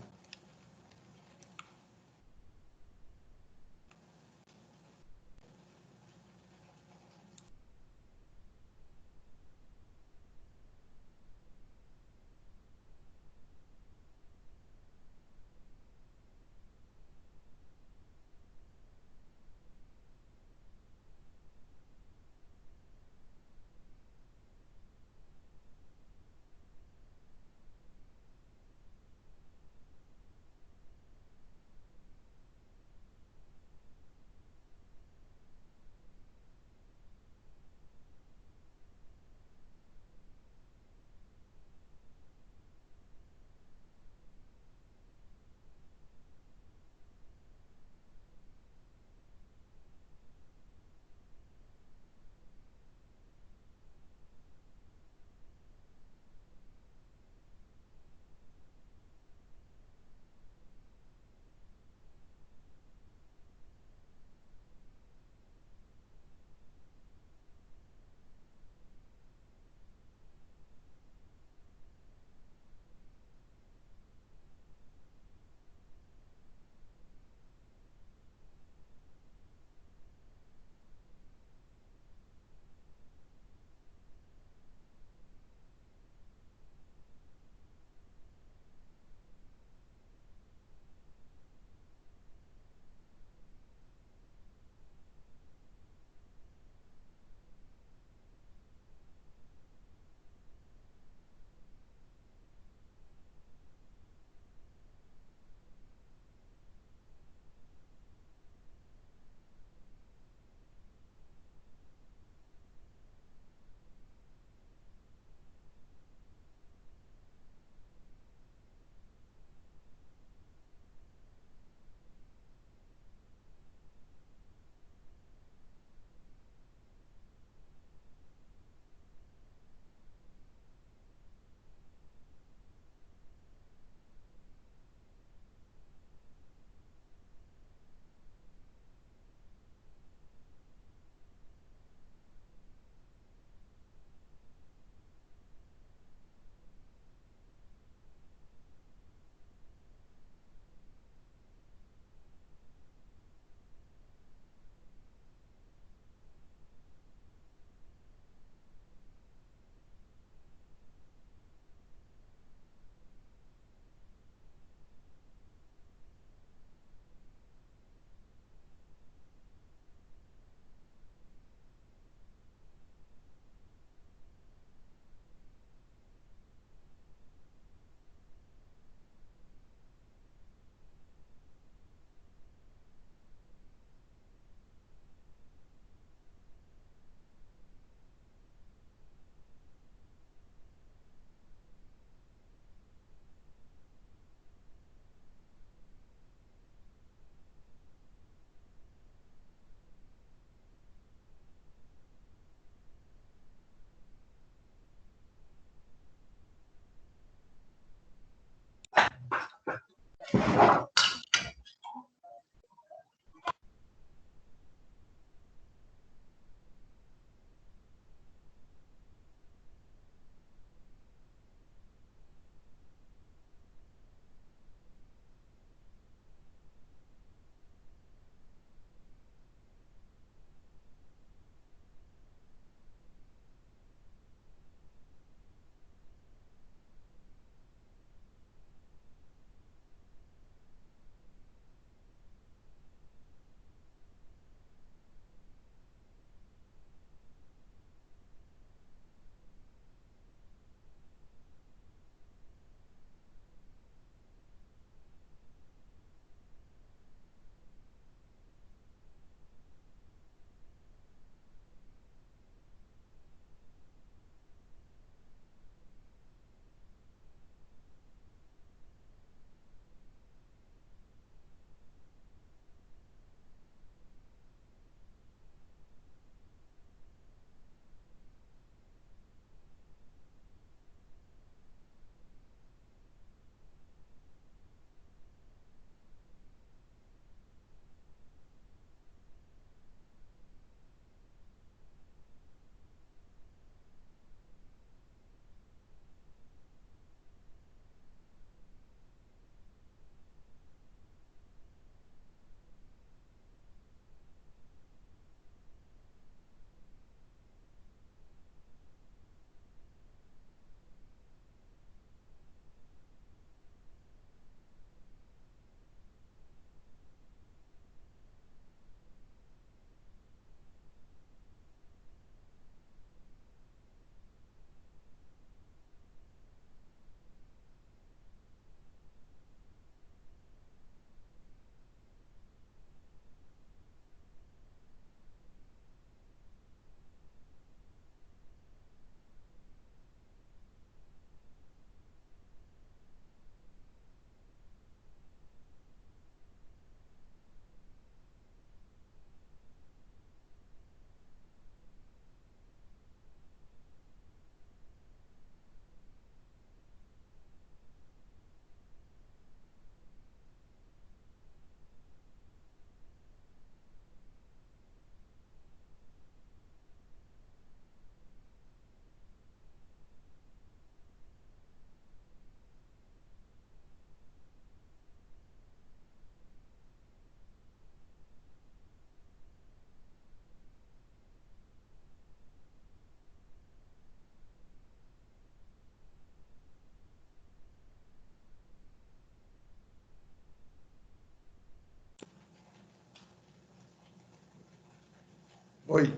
Oi.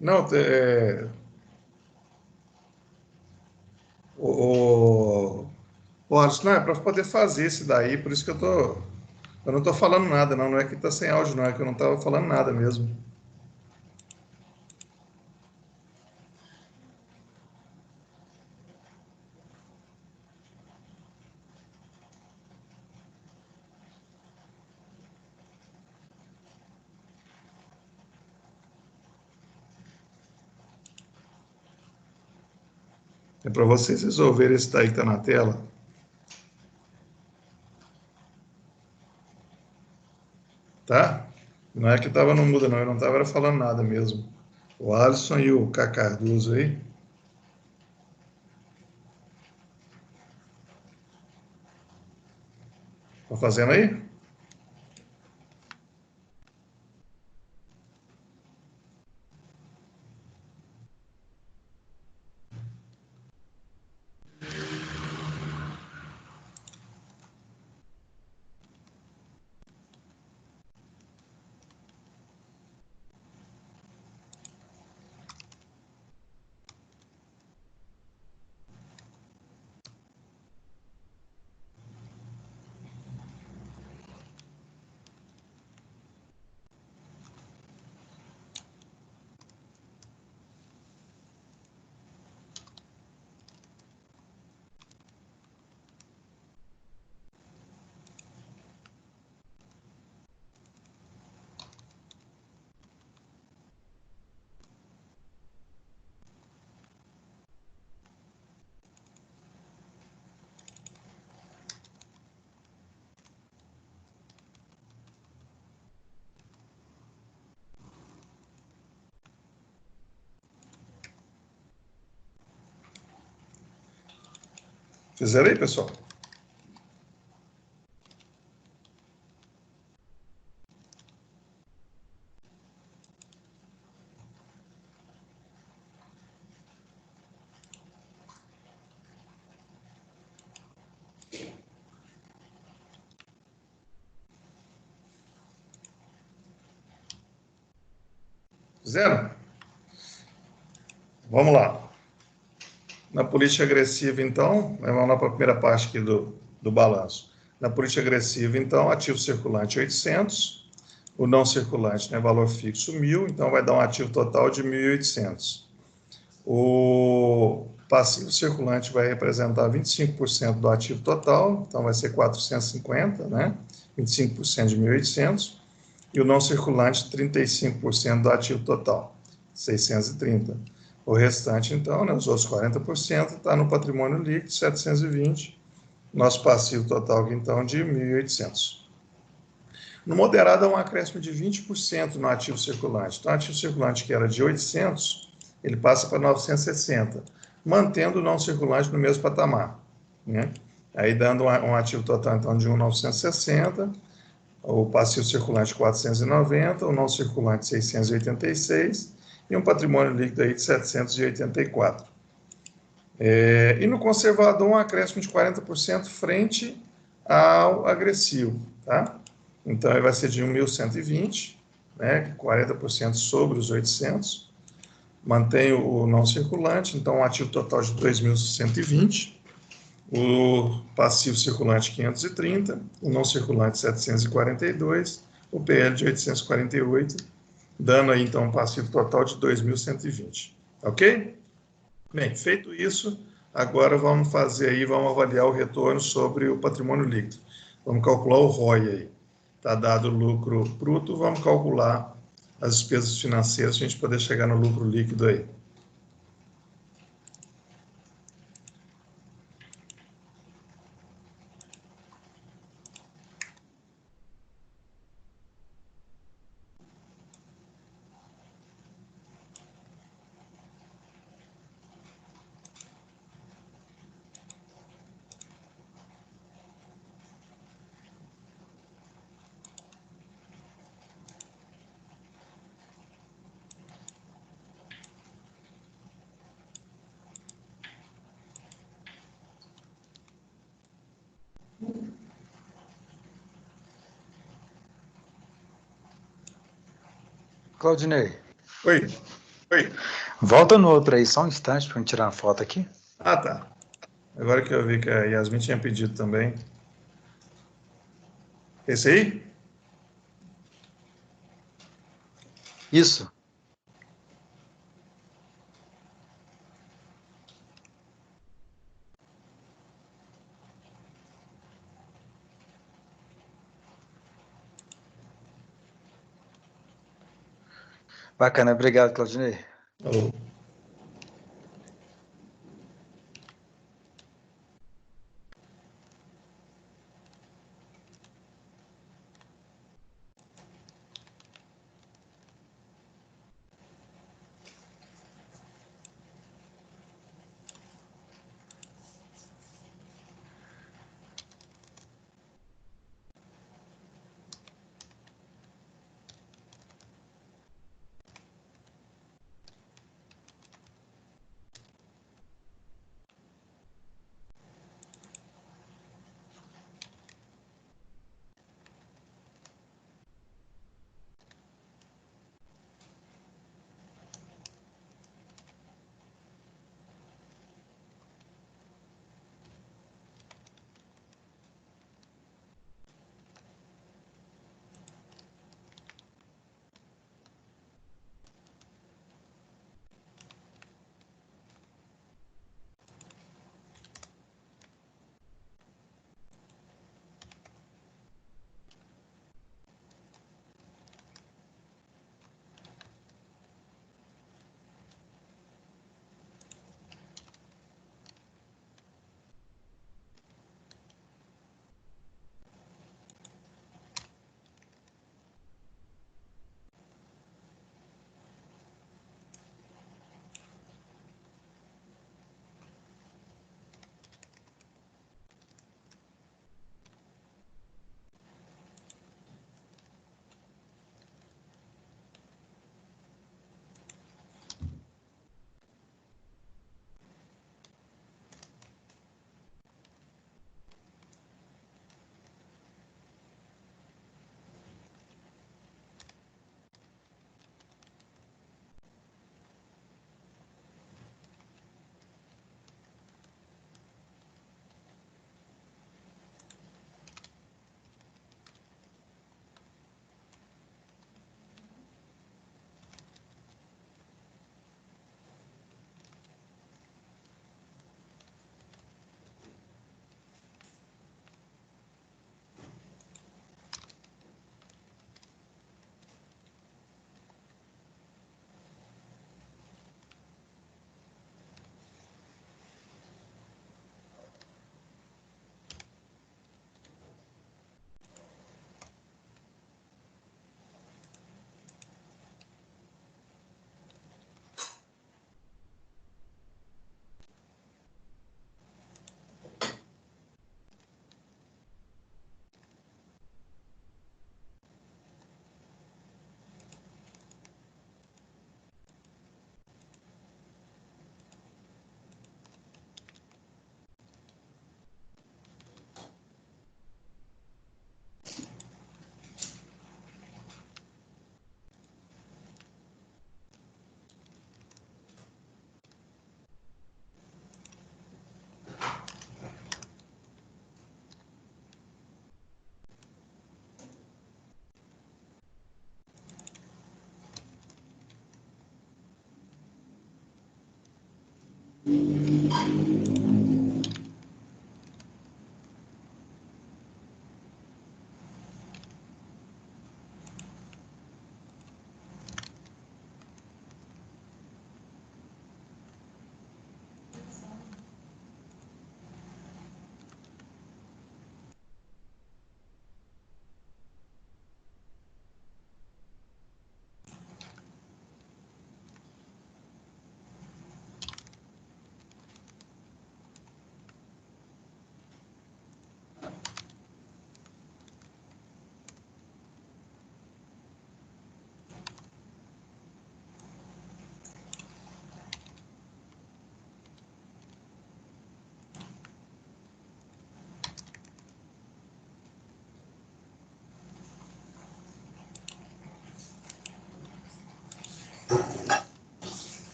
Não, o Alisson, não, é para poder fazer esse daí, por isso que eu não estou falando nada, não é que está sem áudio, não, é que eu não estava falando nada mesmo. É para vocês resolverem esse daí que está na tela. Tá? Não é que estava no mudo, não, eu não estava falando nada mesmo. O Alisson e o Cacarduzo aí. Estão fazendo aí? Fizeram aí, pessoal? Fizeram? Vamos lá. Na política agressiva, então, vamos lá para a primeira parte aqui do balanço. Na política agressiva, então, ativo circulante 800, o não circulante, né, valor fixo 1.000, então vai dar um ativo total de 1.800. O passivo circulante vai representar 25% do ativo total, então vai ser 450, né? 25% de 1.800. E o não circulante, 35% do ativo total, 630. O restante, então, né, os outros 40%, está no patrimônio líquido, 720. Nosso passivo total, então, de 1.800. No moderado, há um acréscimo de 20% no ativo circulante. Então, o ativo circulante, que era de 800, ele passa para 960, mantendo o não circulante no mesmo patamar, né? Aí, dando um ativo total, então, de 1.960, o passivo circulante 490, o não circulante 686 e um patrimônio líquido aí de 784. E no conservador, um acréscimo de 40% frente ao agressivo, tá? Então, ele vai ser de 1.120, né, 40% sobre os 800. Mantém o não circulante, então um ativo total de 2.120. O passivo circulante 530, o não circulante 742, o PL de 848, dando aí então um passivo total de 2.120. Ok? Bem, feito isso, agora vamos fazer aí, vamos avaliar o retorno sobre o patrimônio líquido. Vamos calcular o ROI aí. Está dado o lucro bruto, vamos calcular as despesas financeiras para a gente poder chegar no lucro líquido aí. Claudinei, Oi. volta no outro aí, só um instante para eu tirar uma foto aqui. Ah, tá. Agora que eu vi que a Yasmin tinha pedido também. Esse aí? Isso. Bacana, obrigado, Claudinei. Alô.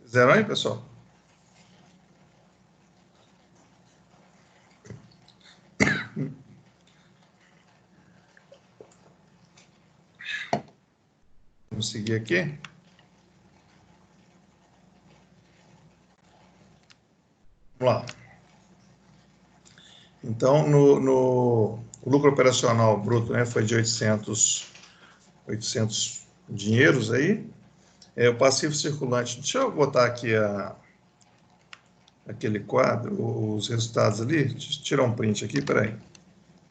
Fizeram aí, pessoal? Vamos seguir aqui. Vamos lá. Então, o lucro operacional bruto, né, foi de 800 dinheiros aí. O passivo circulante, deixa eu botar aqui aquele quadro, os resultados ali, deixa eu tirar um print aqui, peraí.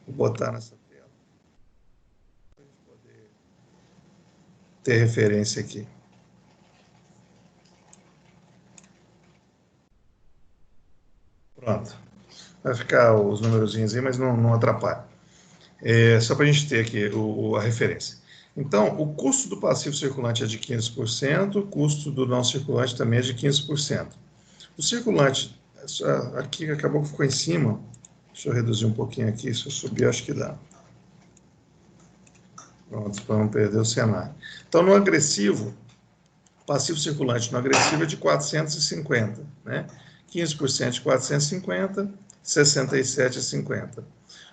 Vou botar nessa tela, para a gente poder ter referência aqui. Pronto. Vai ficar os numerozinhos aí, mas não atrapalha. Só para a gente ter aqui a referência. Então, o custo do passivo circulante é de 15%, o custo do não circulante também é de 15%. O circulante, aqui acabou que ficou em cima, deixa eu reduzir um pouquinho aqui, se eu subir acho que dá. Pronto, para não perder o cenário. Então, no agressivo, passivo circulante no agressivo é de 450, né? 15% de 450, 67,50.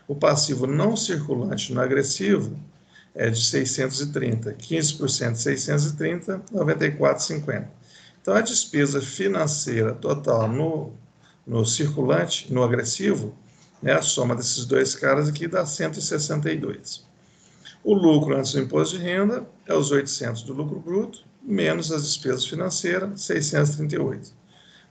O passivo não circulante no agressivo é de 630, 15% de 630, 94,50. Então, a despesa financeira total no circulante, no agressivo, né, a soma desses dois caras aqui dá 162. O lucro antes do imposto de renda é os 800 do lucro bruto, menos as despesas financeiras, 638.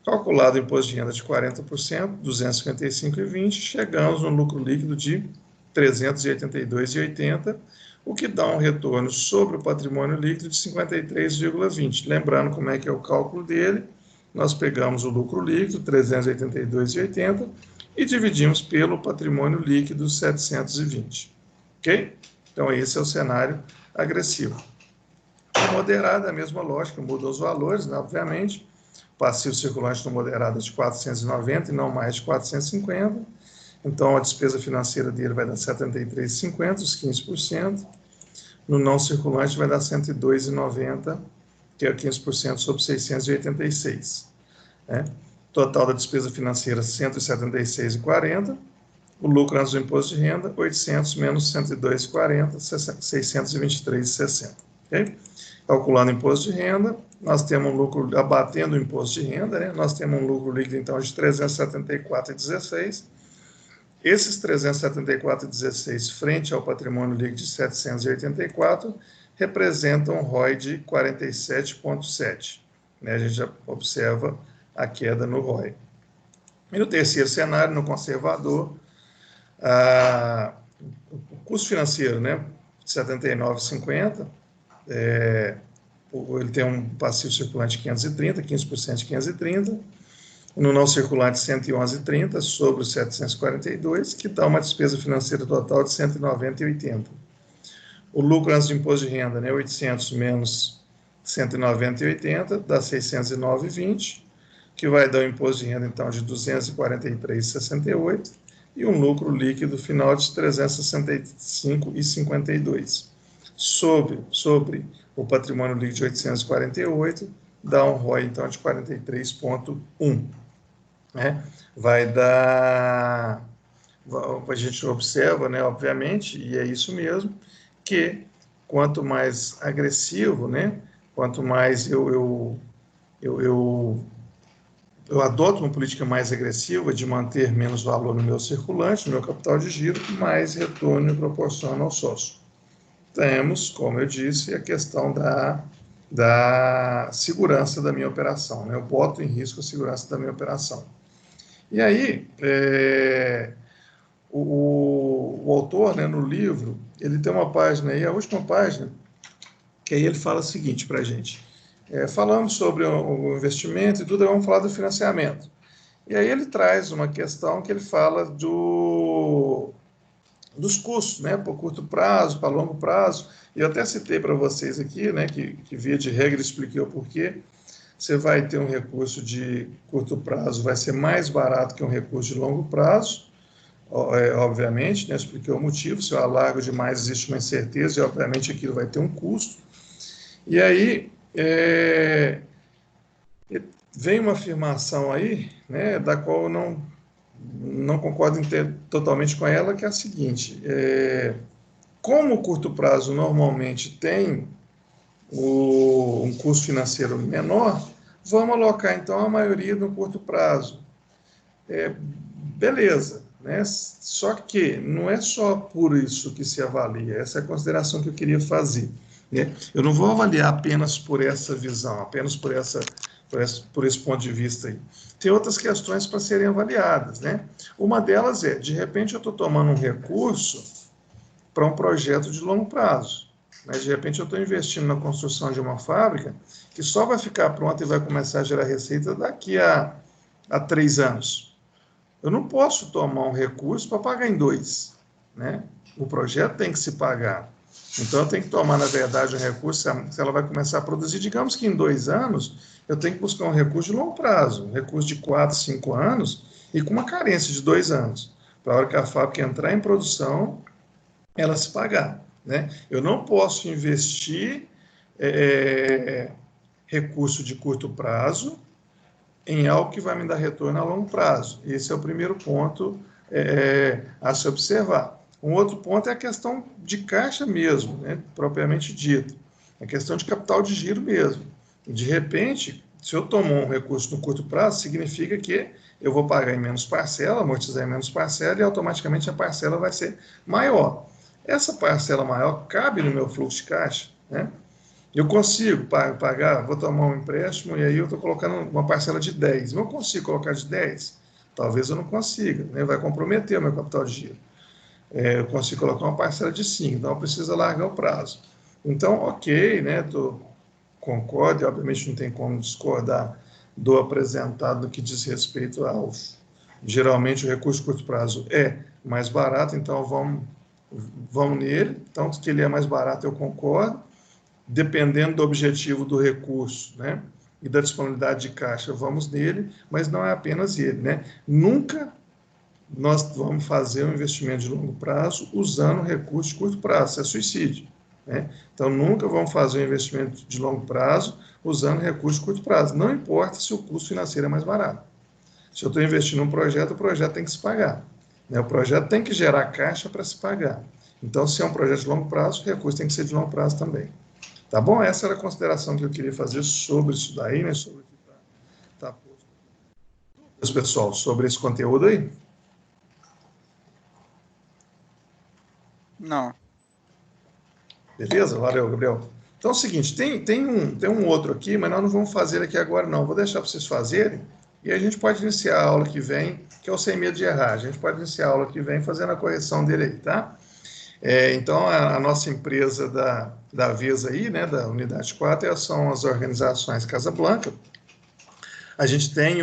Calculado o imposto de renda de 40%, 255,20, chegamos no lucro líquido de 382,80, o que dá um retorno sobre o patrimônio líquido de 53,20. Lembrando como é que é o cálculo dele, nós pegamos o lucro líquido, 382,80, e dividimos pelo patrimônio líquido, 720. Ok? Então, esse é o cenário agressivo. O moderado é a mesma lógica, mudam os valores, né, obviamente. Passivo circulante no moderado é de 490 e não mais de 450. Então, a despesa financeira dele vai dar 73,50, os 15%. No não circulante vai dar 102,90, que é 15% sobre 686. Né? Total da despesa financeira, 176,40. O lucro antes do imposto de renda, 800 menos 102,40, 623,60. Okay? Calculando o imposto de renda, nós temos um lucro, abatendo o imposto de renda, né? Nós temos um lucro líquido, então, de 374,16. Esses 374,16, frente ao patrimônio líquido de 784, representam um ROI de 47,7. Né? A gente já observa a queda no ROI. E no terceiro cenário, no conservador, o custo financeiro, né, 79,50, ele tem um passivo circulante de 530, 15% de 530, no não circulante 111,30 sobre os 742, que dá uma despesa financeira total de 190,80. O lucro antes do imposto de renda, né, 800 menos 190,80, dá 609,20, que vai dar um imposto de renda, então, de 243,68, e um lucro líquido final de 365,52. Sobre o patrimônio líquido de 848, dá um ROI, então, de 43,1. Né? Vai dar... A gente observa, né, obviamente, e é isso mesmo, que quanto mais agressivo, né, quanto mais eu adoto uma política mais agressiva de manter menos valor no meu circulante, no meu capital de giro, mais retorno eu proporciono ao sócio. Temos, como eu disse, a questão da segurança da minha operação, né? Eu boto em risco a segurança da minha operação. E aí, o autor, né, no livro, ele tem uma página aí, a última página, que aí ele fala o seguinte para a gente. Falamos sobre o investimento e tudo, vamos falar do financiamento. E aí ele traz uma questão que ele fala dos custos, né, por curto prazo, para longo prazo. E eu até citei para vocês aqui, né, que via de regra expliquei o porquê. Você vai ter um recurso de curto prazo, vai ser mais barato que um recurso de longo prazo, obviamente, né, expliquei o motivo. Se eu alargo demais, existe uma incerteza e, obviamente, aquilo vai ter um custo. E aí, vem uma afirmação aí, né, da qual eu não concordo totalmente com ela, que é a seguinte: como o curto prazo normalmente tem um custo financeiro menor, vamos alocar então a maioria no curto prazo. Beleza, né? Só que não é só por isso que se avalia, essa é a consideração que eu queria fazer. Né? Eu não vou avaliar apenas por essa visão, apenas por esse ponto de vista aí. Tem outras questões para serem avaliadas, né? Uma delas de repente eu estou tomando um recurso para um projeto de longo prazo, mas de repente eu estou investindo na construção de uma fábrica que só vai ficar pronta e vai começar a gerar receita daqui a 3 anos. Eu não posso tomar um recurso para pagar em 2, né? O projeto tem que se pagar. Então, eu tenho que tomar, na verdade, um recurso, se ela vai começar a produzir, digamos que em 2 anos, eu tenho que buscar um recurso de longo prazo, um recurso de 4, 5 anos, e com uma carência de 2 anos, para a hora que a fábrica entrar em produção, ela se pagar. Né? Eu não posso investir recurso de curto prazo em algo que vai me dar retorno a longo prazo. Esse é o primeiro ponto a se observar. Um outro ponto é a questão de caixa mesmo, né, propriamente dito. A questão de capital de giro mesmo. De repente, se eu tomar um recurso no curto prazo, significa que eu vou pagar em menos parcela, amortizar em menos parcela, e automaticamente a parcela vai ser maior. Essa parcela maior cabe no meu fluxo de caixa, né? Eu consigo pagar, vou tomar um empréstimo e aí eu estou colocando uma parcela de 10. Eu consigo colocar de 10? Talvez eu não consiga, né? Vai comprometer o meu capital de giro. Eu consigo colocar uma parcela de 5, então eu preciso alargar o prazo. Então, ok, né? Concordo, e obviamente não tem como discordar do apresentado no que diz respeito ao... Geralmente o recurso de curto prazo é mais barato, então vamos nele. Então, que ele é mais barato, eu concordo. Dependendo do objetivo do recurso, né, e da disponibilidade de caixa, vamos nele, mas não é apenas ele, né? Nunca nós vamos fazer um investimento de longo prazo usando recurso de curto prazo, isso é suicídio, né? Então, nunca vamos fazer um investimento de longo prazo usando recurso de curto prazo, não importa se o custo financeiro é mais barato. Se eu estou investindo num projeto, o projeto tem que se pagar. Né? O projeto tem que gerar caixa para se pagar. Então, se é um projeto de longo prazo, o recurso tem que ser de longo prazo também. Tá bom? Essa era a consideração que eu queria fazer sobre isso daí, né? Sobre o que está posto. Dúvidas, pessoal, sobre esse conteúdo aí? Não. Beleza? Valeu, Gabriel. Então é o seguinte, tem um outro aqui, mas nós não vamos fazer aqui agora não. Vou deixar para vocês fazerem e a gente pode iniciar a aula que vem, que é o sem medo de errar. A gente pode iniciar a aula que vem fazendo a correção dele aí, tá? Então, a nossa empresa da Vesa aí, né, da Unidade 4, são as organizações Casablanca. A gente tem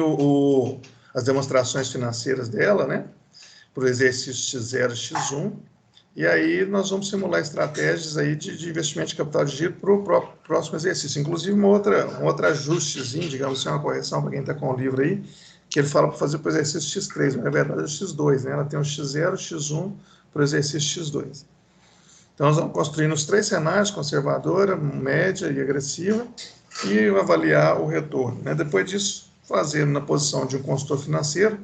as demonstrações financeiras dela, né, para o exercício X0, X1, e aí nós vamos simular estratégias aí de investimento de capital de giro para o próximo exercício. Inclusive, um outro ajustezinho, digamos assim, uma correção para quem está com o livro aí, que ele fala para fazer para o exercício X3, mas na verdade é o X2, né? Ela tem o X0, X1 para o exercício X2. Então, nós vamos construir nos 3 cenários, conservadora, média e agressiva, e avaliar o retorno. Né? Depois disso, fazer na posição de um consultor financeiro,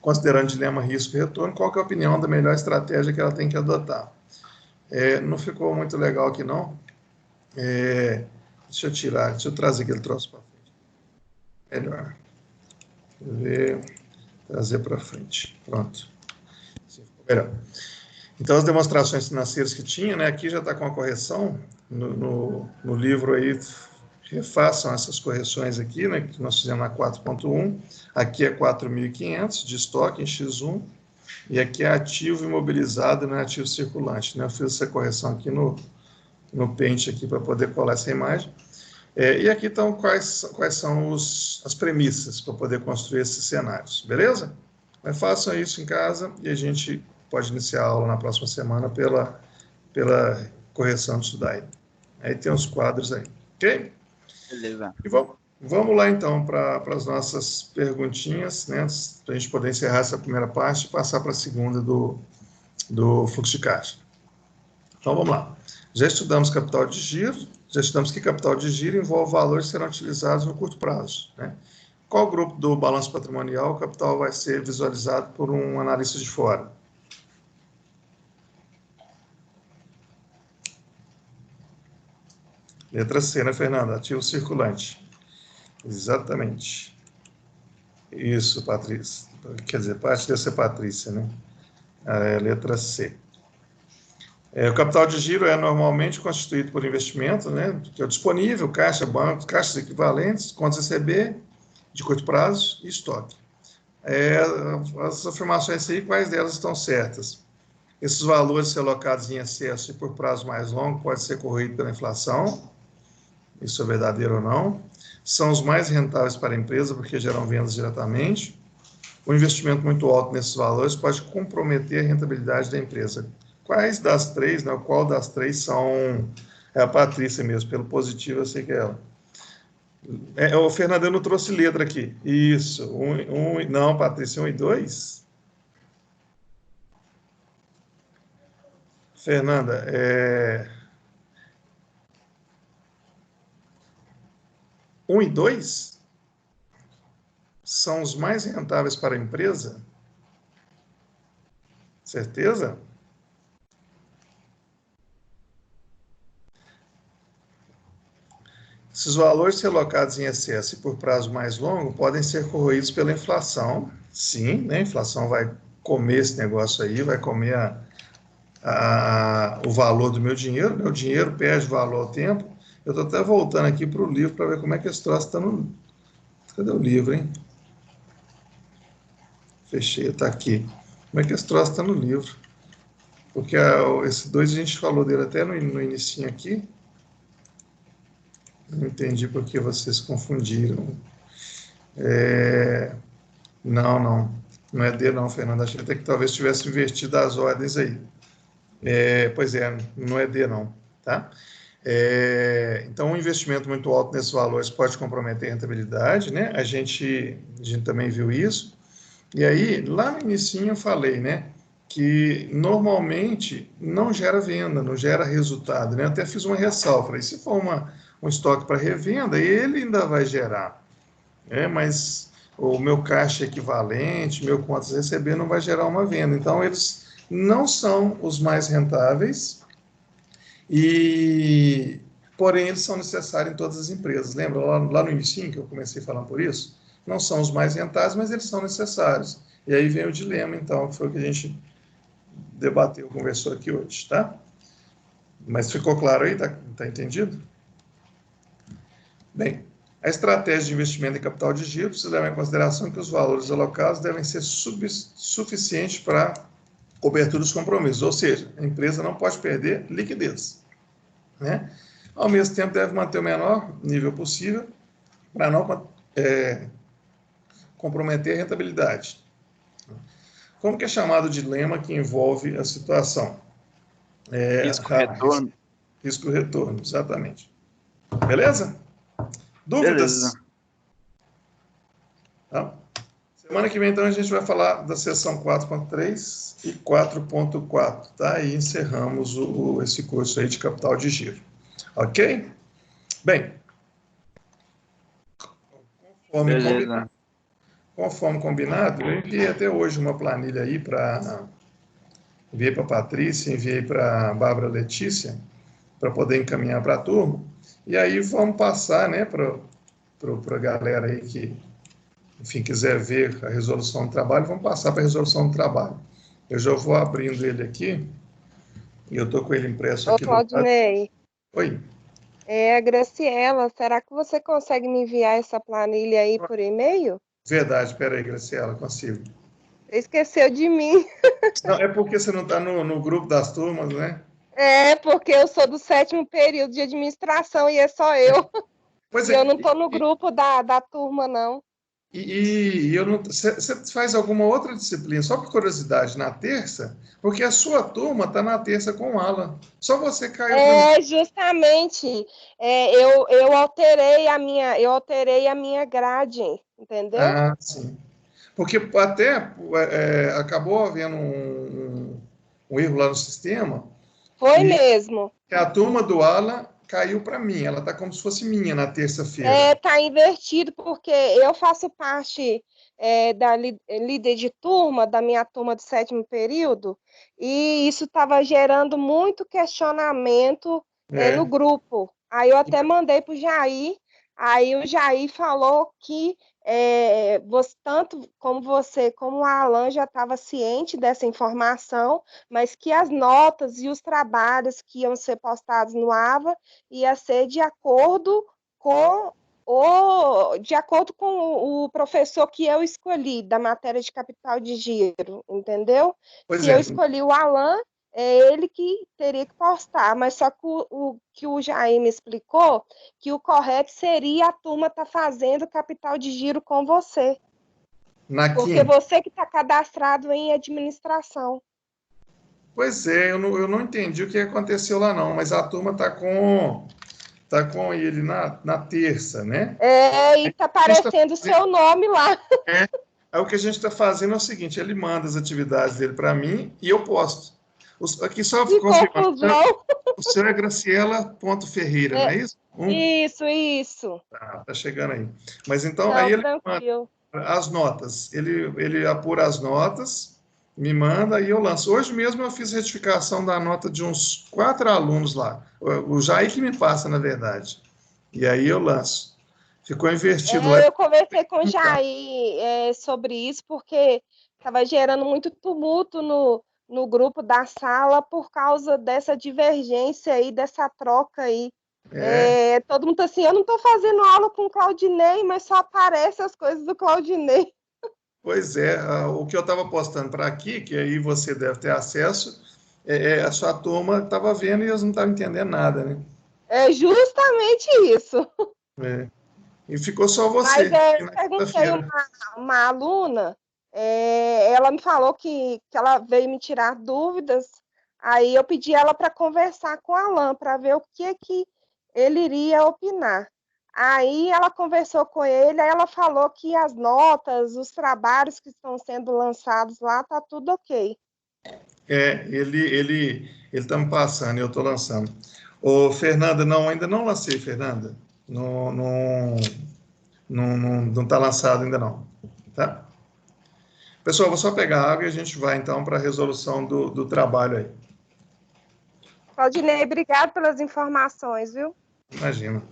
considerando dilema, risco e retorno, qual que é a opinião da melhor estratégia que ela tem que adotar. Não ficou muito legal aqui, não. Deixa eu trazer aquele troço para frente. Melhor. Trazer para frente. Pronto. Assim ficou melhor. Então, as demonstrações financeiras que tinha, né, aqui já está com a correção, no livro aí, refaçam essas correções aqui, né, que nós fizemos na 4.1, aqui é 4.500 de estoque em X1, e aqui é ativo imobilizado, não é ativo circulante, né, eu fiz essa correção aqui no Paint aqui para poder colar essa imagem, e aqui estão quais são as premissas para poder construir esses cenários, beleza? Mas façam isso em casa e a gente pode iniciar a aula na próxima semana pela correção disso daí. Aí tem os quadros aí, ok? Beleza. E vamos lá, então, para as nossas perguntinhas, né? Para a gente poder encerrar essa primeira parte e passar para a segunda do fluxo de caixa. Então, vamos lá. Já estudamos capital de giro, já estudamos que capital de giro envolve valores que serão utilizados no curto prazo, né? Qual grupo do balanço patrimonial o capital vai ser visualizado por um analista de fora? Letra C, né, Fernanda? Ativo circulante. Exatamente. Isso, Patrícia. Quer dizer, parte deve ser Patrícia, né? Letra C. O capital de giro é normalmente constituído por investimento, né? Que é o disponível, caixa, bancos, caixas equivalentes, contas receber, de curto prazo e estoque. As afirmações aí, quais delas estão certas? Esses valores ser alocados em excesso e por prazo mais longo pode ser corrigido pela inflação. Isso é verdadeiro ou não? São os mais rentáveis para a empresa porque geram vendas diretamente. O investimento muito alto nesses valores pode comprometer a rentabilidade da empresa. Quais das três, né? Qual das três são... É a Patrícia mesmo, pelo positivo eu sei que é ela. O Fernando não trouxe letra aqui. Isso. Não, Patrícia, 1 e 2? Fernanda, 1 e 2 são os mais rentáveis para a empresa? Certeza? Esses valores ser alocados em excesso e por prazo mais longo podem ser corroídos pela inflação. Sim, né? A inflação vai comer esse negócio aí, vai comer o valor do meu dinheiro. Meu dinheiro perde valor ao tempo. Eu estou até voltando aqui para o livro para ver como é que esse troço está no... Cadê o livro, hein? Fechei, está aqui. Como é que esse troço está no livro? Porque esse 2 a gente falou dele até no inicinho aqui. Não entendi por que vocês confundiram. Não é D não, Fernando. Achei até que talvez tivesse invertido as ordens aí. Pois é, não é D não, tá? Então, um investimento muito alto nesses valores pode comprometer a rentabilidade, né? A gente também viu isso. E aí, lá no inicinho eu falei, né? Que normalmente não gera venda, não gera resultado, né? Eu até fiz uma ressalva, falei, se for um estoque para revenda, ele ainda vai gerar, mas o meu caixa equivalente, meu contas a receber não vai gerar uma venda. Então, eles não são os mais rentáveis, porém, eles são necessários em todas as empresas. Lembra lá no início que eu comecei falando por isso? Não são os mais rentáveis, mas eles são necessários. E aí vem o dilema, então, que foi o que a gente debateu, conversou aqui hoje, tá? Mas ficou claro aí? Tá entendido? Bem, a estratégia de investimento em capital de giro precisa levar em consideração que os valores alocados devem ser suficientes para cobertura dos compromissos, ou seja, a empresa não pode perder liquidez, né? Ao mesmo tempo, deve manter o menor nível possível para não comprometer a rentabilidade. Como que é chamado o dilema que envolve a situação? Risco-retorno. Risco-retorno, exatamente. Beleza? Dúvidas? Beleza. Tá? Semana que vem, então, a gente vai falar da seção 4.3 e 4.4, tá? E encerramos esse curso aí de capital de giro. Ok? Bem, conforme combinado, eu enviei até hoje uma planilha aí enviei para a Patrícia, enviei para a Bárbara Letícia, para poder encaminhar para a turma. E aí vamos passar, né, para a galera aí que, enfim, quiser ver a resolução do trabalho, vamos passar para a resolução do trabalho. Eu já vou abrindo ele aqui, e eu estou com ele impresso aqui. Ô, Claudinei. Oi. Graciela, será que você consegue me enviar essa planilha aí por e-mail? Verdade, espera aí, Graciela, consigo. Você esqueceu de mim. Não, é porque você não está no grupo das turmas, né? Porque eu sou do 7º período de administração e é só eu. Pois E eu não estou no grupo da turma, não. E eu não. Você faz alguma outra disciplina, só por curiosidade, na terça? Porque a sua turma está na terça com o Alan. Só você caiu. Justamente. Eu alterei a minha grade, entendeu? Ah, sim. Porque até acabou havendo um erro lá no sistema. Foi mesmo. A turma do Alan caiu para mim. Ela está como se fosse minha na terça-feira. Tá invertido, porque eu faço parte da líder de turma, da minha turma do 7º período, e isso estava gerando muito questionamento no grupo. Aí eu até mandei para o Jair, aí o Jair falou que tanto como você como o Alan já estava ciente dessa informação, mas que as notas e os trabalhos que iam ser postados no AVA ia ser de acordo com o professor que eu escolhi da matéria de capital de giro, entendeu? Se eu escolhi o Alan, é ele que teria que postar, mas só que o que o Jair me explicou, que o correto seria a turma estar fazendo capital de giro com você. Porque você que está cadastrado em administração. Pois é, eu não entendi o que aconteceu lá não, mas a turma está com ele na terça, né? E está aparecendo o seu nome lá. Aí o que a gente está fazendo é o seguinte, ele manda as atividades dele para mim e eu posto. Aqui só confirmando, o seu é Graciela.ferreira, não é isso? Isso. Tá chegando aí. Mas então, aí ele manda as notas. Ele apura as notas, me manda e eu lanço. Hoje mesmo eu fiz retificação da nota de uns 4 alunos lá. O Jair que me passa, na verdade. E aí eu lanço. Ficou invertido lá. Eu conversei com o Jair sobre isso, porque estava gerando muito tumulto no grupo da sala por causa dessa divergência aí, dessa troca aí. Todo mundo assim, eu não estou fazendo aula com o Claudinei, mas só aparecem as coisas do Claudinei. Pois é, o que eu estava postando para aqui, que aí você deve ter acesso, a sua turma estava vendo e eles não estavam entendendo nada, né? É justamente isso. E ficou só você. Mas eu perguntei uma aluna, ela me falou que ela veio me tirar dúvidas, aí eu pedi ela para conversar com o Alan, para ver o que ele iria opinar. Aí ela conversou com ele, aí ela falou que as notas, os trabalhos que estão sendo lançados lá, tá tudo ok. Ele está me passando, eu estou lançando. Ô, Fernanda, ainda não lancei, Fernanda. No não está lançado ainda não, tá? Pessoal, vou só pegar água e a gente vai, então, para a resolução do trabalho aí. Claudinei, obrigado pelas informações, viu? Imagina.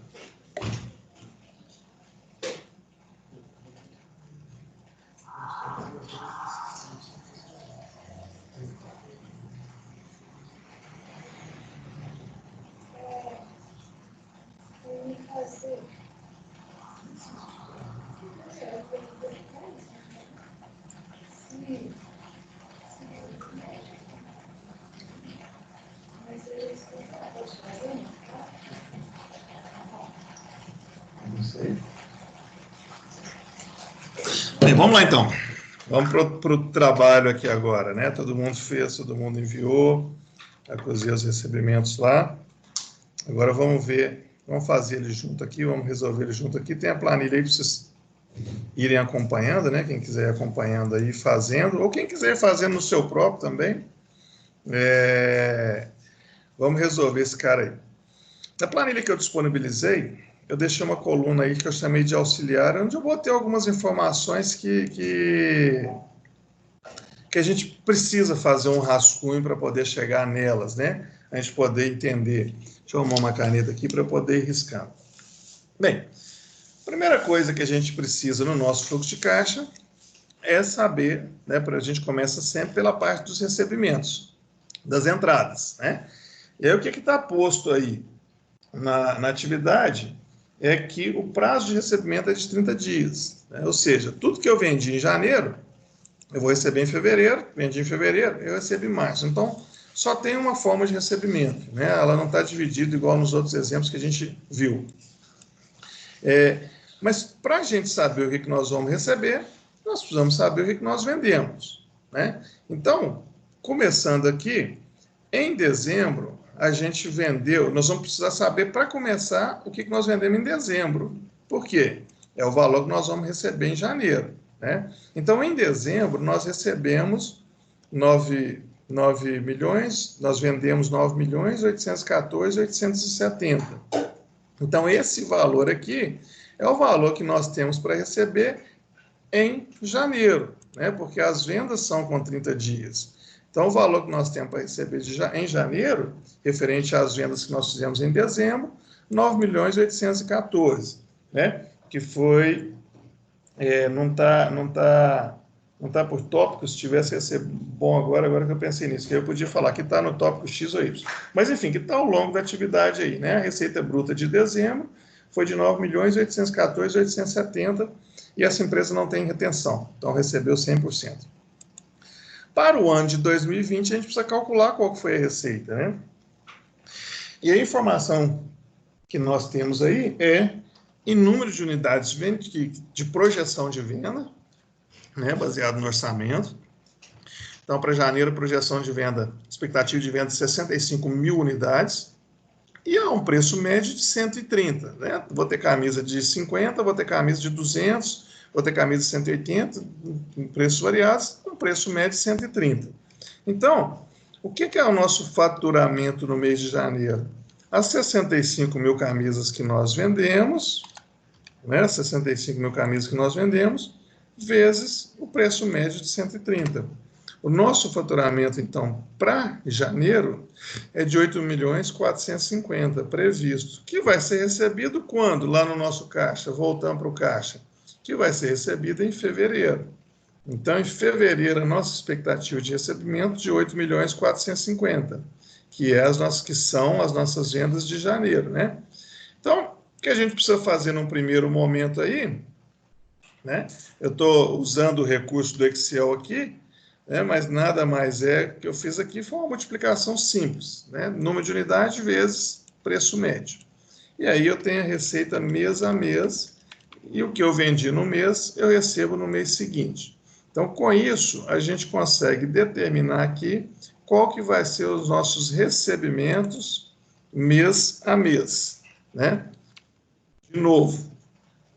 Bem, vamos lá então. Vamos para o trabalho aqui agora, né? Todo mundo fez, todo mundo enviou, acusei os recebimentos lá. Agora vamos ver, vamos fazer ele junto aqui, vamos resolver ele junto aqui. Tem a planilha aí para vocês irem acompanhando, né? Quem quiser ir acompanhando aí, fazendo, ou quem quiser ir fazendo no seu próprio também. Vamos resolver esse cara aí. Na planilha que eu disponibilizei, eu deixei uma coluna aí que eu chamei de auxiliar, onde eu botei algumas informações que a gente precisa fazer um rascunho para poder chegar nelas, né? A gente poder entender. Deixa eu arrumar uma caneta aqui para eu poder ir riscando. Bem, a primeira coisa que a gente precisa no nosso fluxo de caixa é saber, né? A gente começa sempre pela parte dos recebimentos, das entradas, né? E aí o que está posto aí na atividade é que o prazo de recebimento é de 30 dias. Né? Ou seja, tudo que eu vendi em janeiro, eu vou receber em fevereiro, vendi em fevereiro, eu recebo em março. Então, só tem uma forma de recebimento, né? Ela não está dividida igual nos outros exemplos que a gente viu. Mas para a gente saber o que nós vamos receber, nós precisamos saber o que nós vendemos, né? Então, começando aqui, em dezembro, a gente vendeu, nós vamos precisar saber, para começar, o que nós vendemos em dezembro. Por quê? É o valor que nós vamos receber em janeiro, né? Então, em dezembro, nós recebemos 9 milhões, nós vendemos 9.814.870. Então, esse valor aqui é o valor que nós temos para receber em janeiro, né? Porque as vendas são com 30 dias. Então, o valor que nós temos para receber em janeiro, referente às vendas que nós fizemos em dezembro, 9.814, né? Que foi, não tá por tópicos, se tivesse ia ser bom agora que eu pensei nisso, que eu podia falar que está no tópico X ou Y. Mas, enfim, que está ao longo da atividade aí, né? A receita bruta de dezembro foi de 9.814.870 e essa empresa não tem retenção, então recebeu 100%. Para o ano de 2020, a gente precisa calcular qual foi a receita, né? E a informação que nós temos aí é em número de unidades de projeção de venda, né, baseado no orçamento. Então, para janeiro, projeção de venda, expectativa de venda de 65 mil unidades, e há um preço médio de 130, né? Vou ter camisa de 50, vou ter camisa de 200, vou ter camisa de 180, em preços variados, um preço médio de 130. Então, o que é o nosso faturamento no mês de janeiro? As 65 mil camisas que nós vendemos, né? 65 mil camisas que nós vendemos, vezes o preço médio de 130. O nosso faturamento, então, para janeiro, é de 8.450.000 previsto, que vai ser recebido quando? Lá no nosso caixa, voltando para o caixa, que vai ser recebido em fevereiro. Então, em fevereiro, a nossa expectativa de recebimento de 8.450.000, que são as nossas vendas de janeiro, né? Então, o que a gente precisa fazer num primeiro momento aí, né? Eu estou usando o recurso do Excel aqui, né? Mas nada mais que eu fiz aqui foi uma multiplicação simples, né? Número de unidade vezes preço médio. E aí eu tenho a receita mês a mês, e o que eu vendi no mês, eu recebo no mês seguinte. Então, com isso, a gente consegue determinar aqui qual que vai ser os nossos recebimentos mês a mês, né? De novo,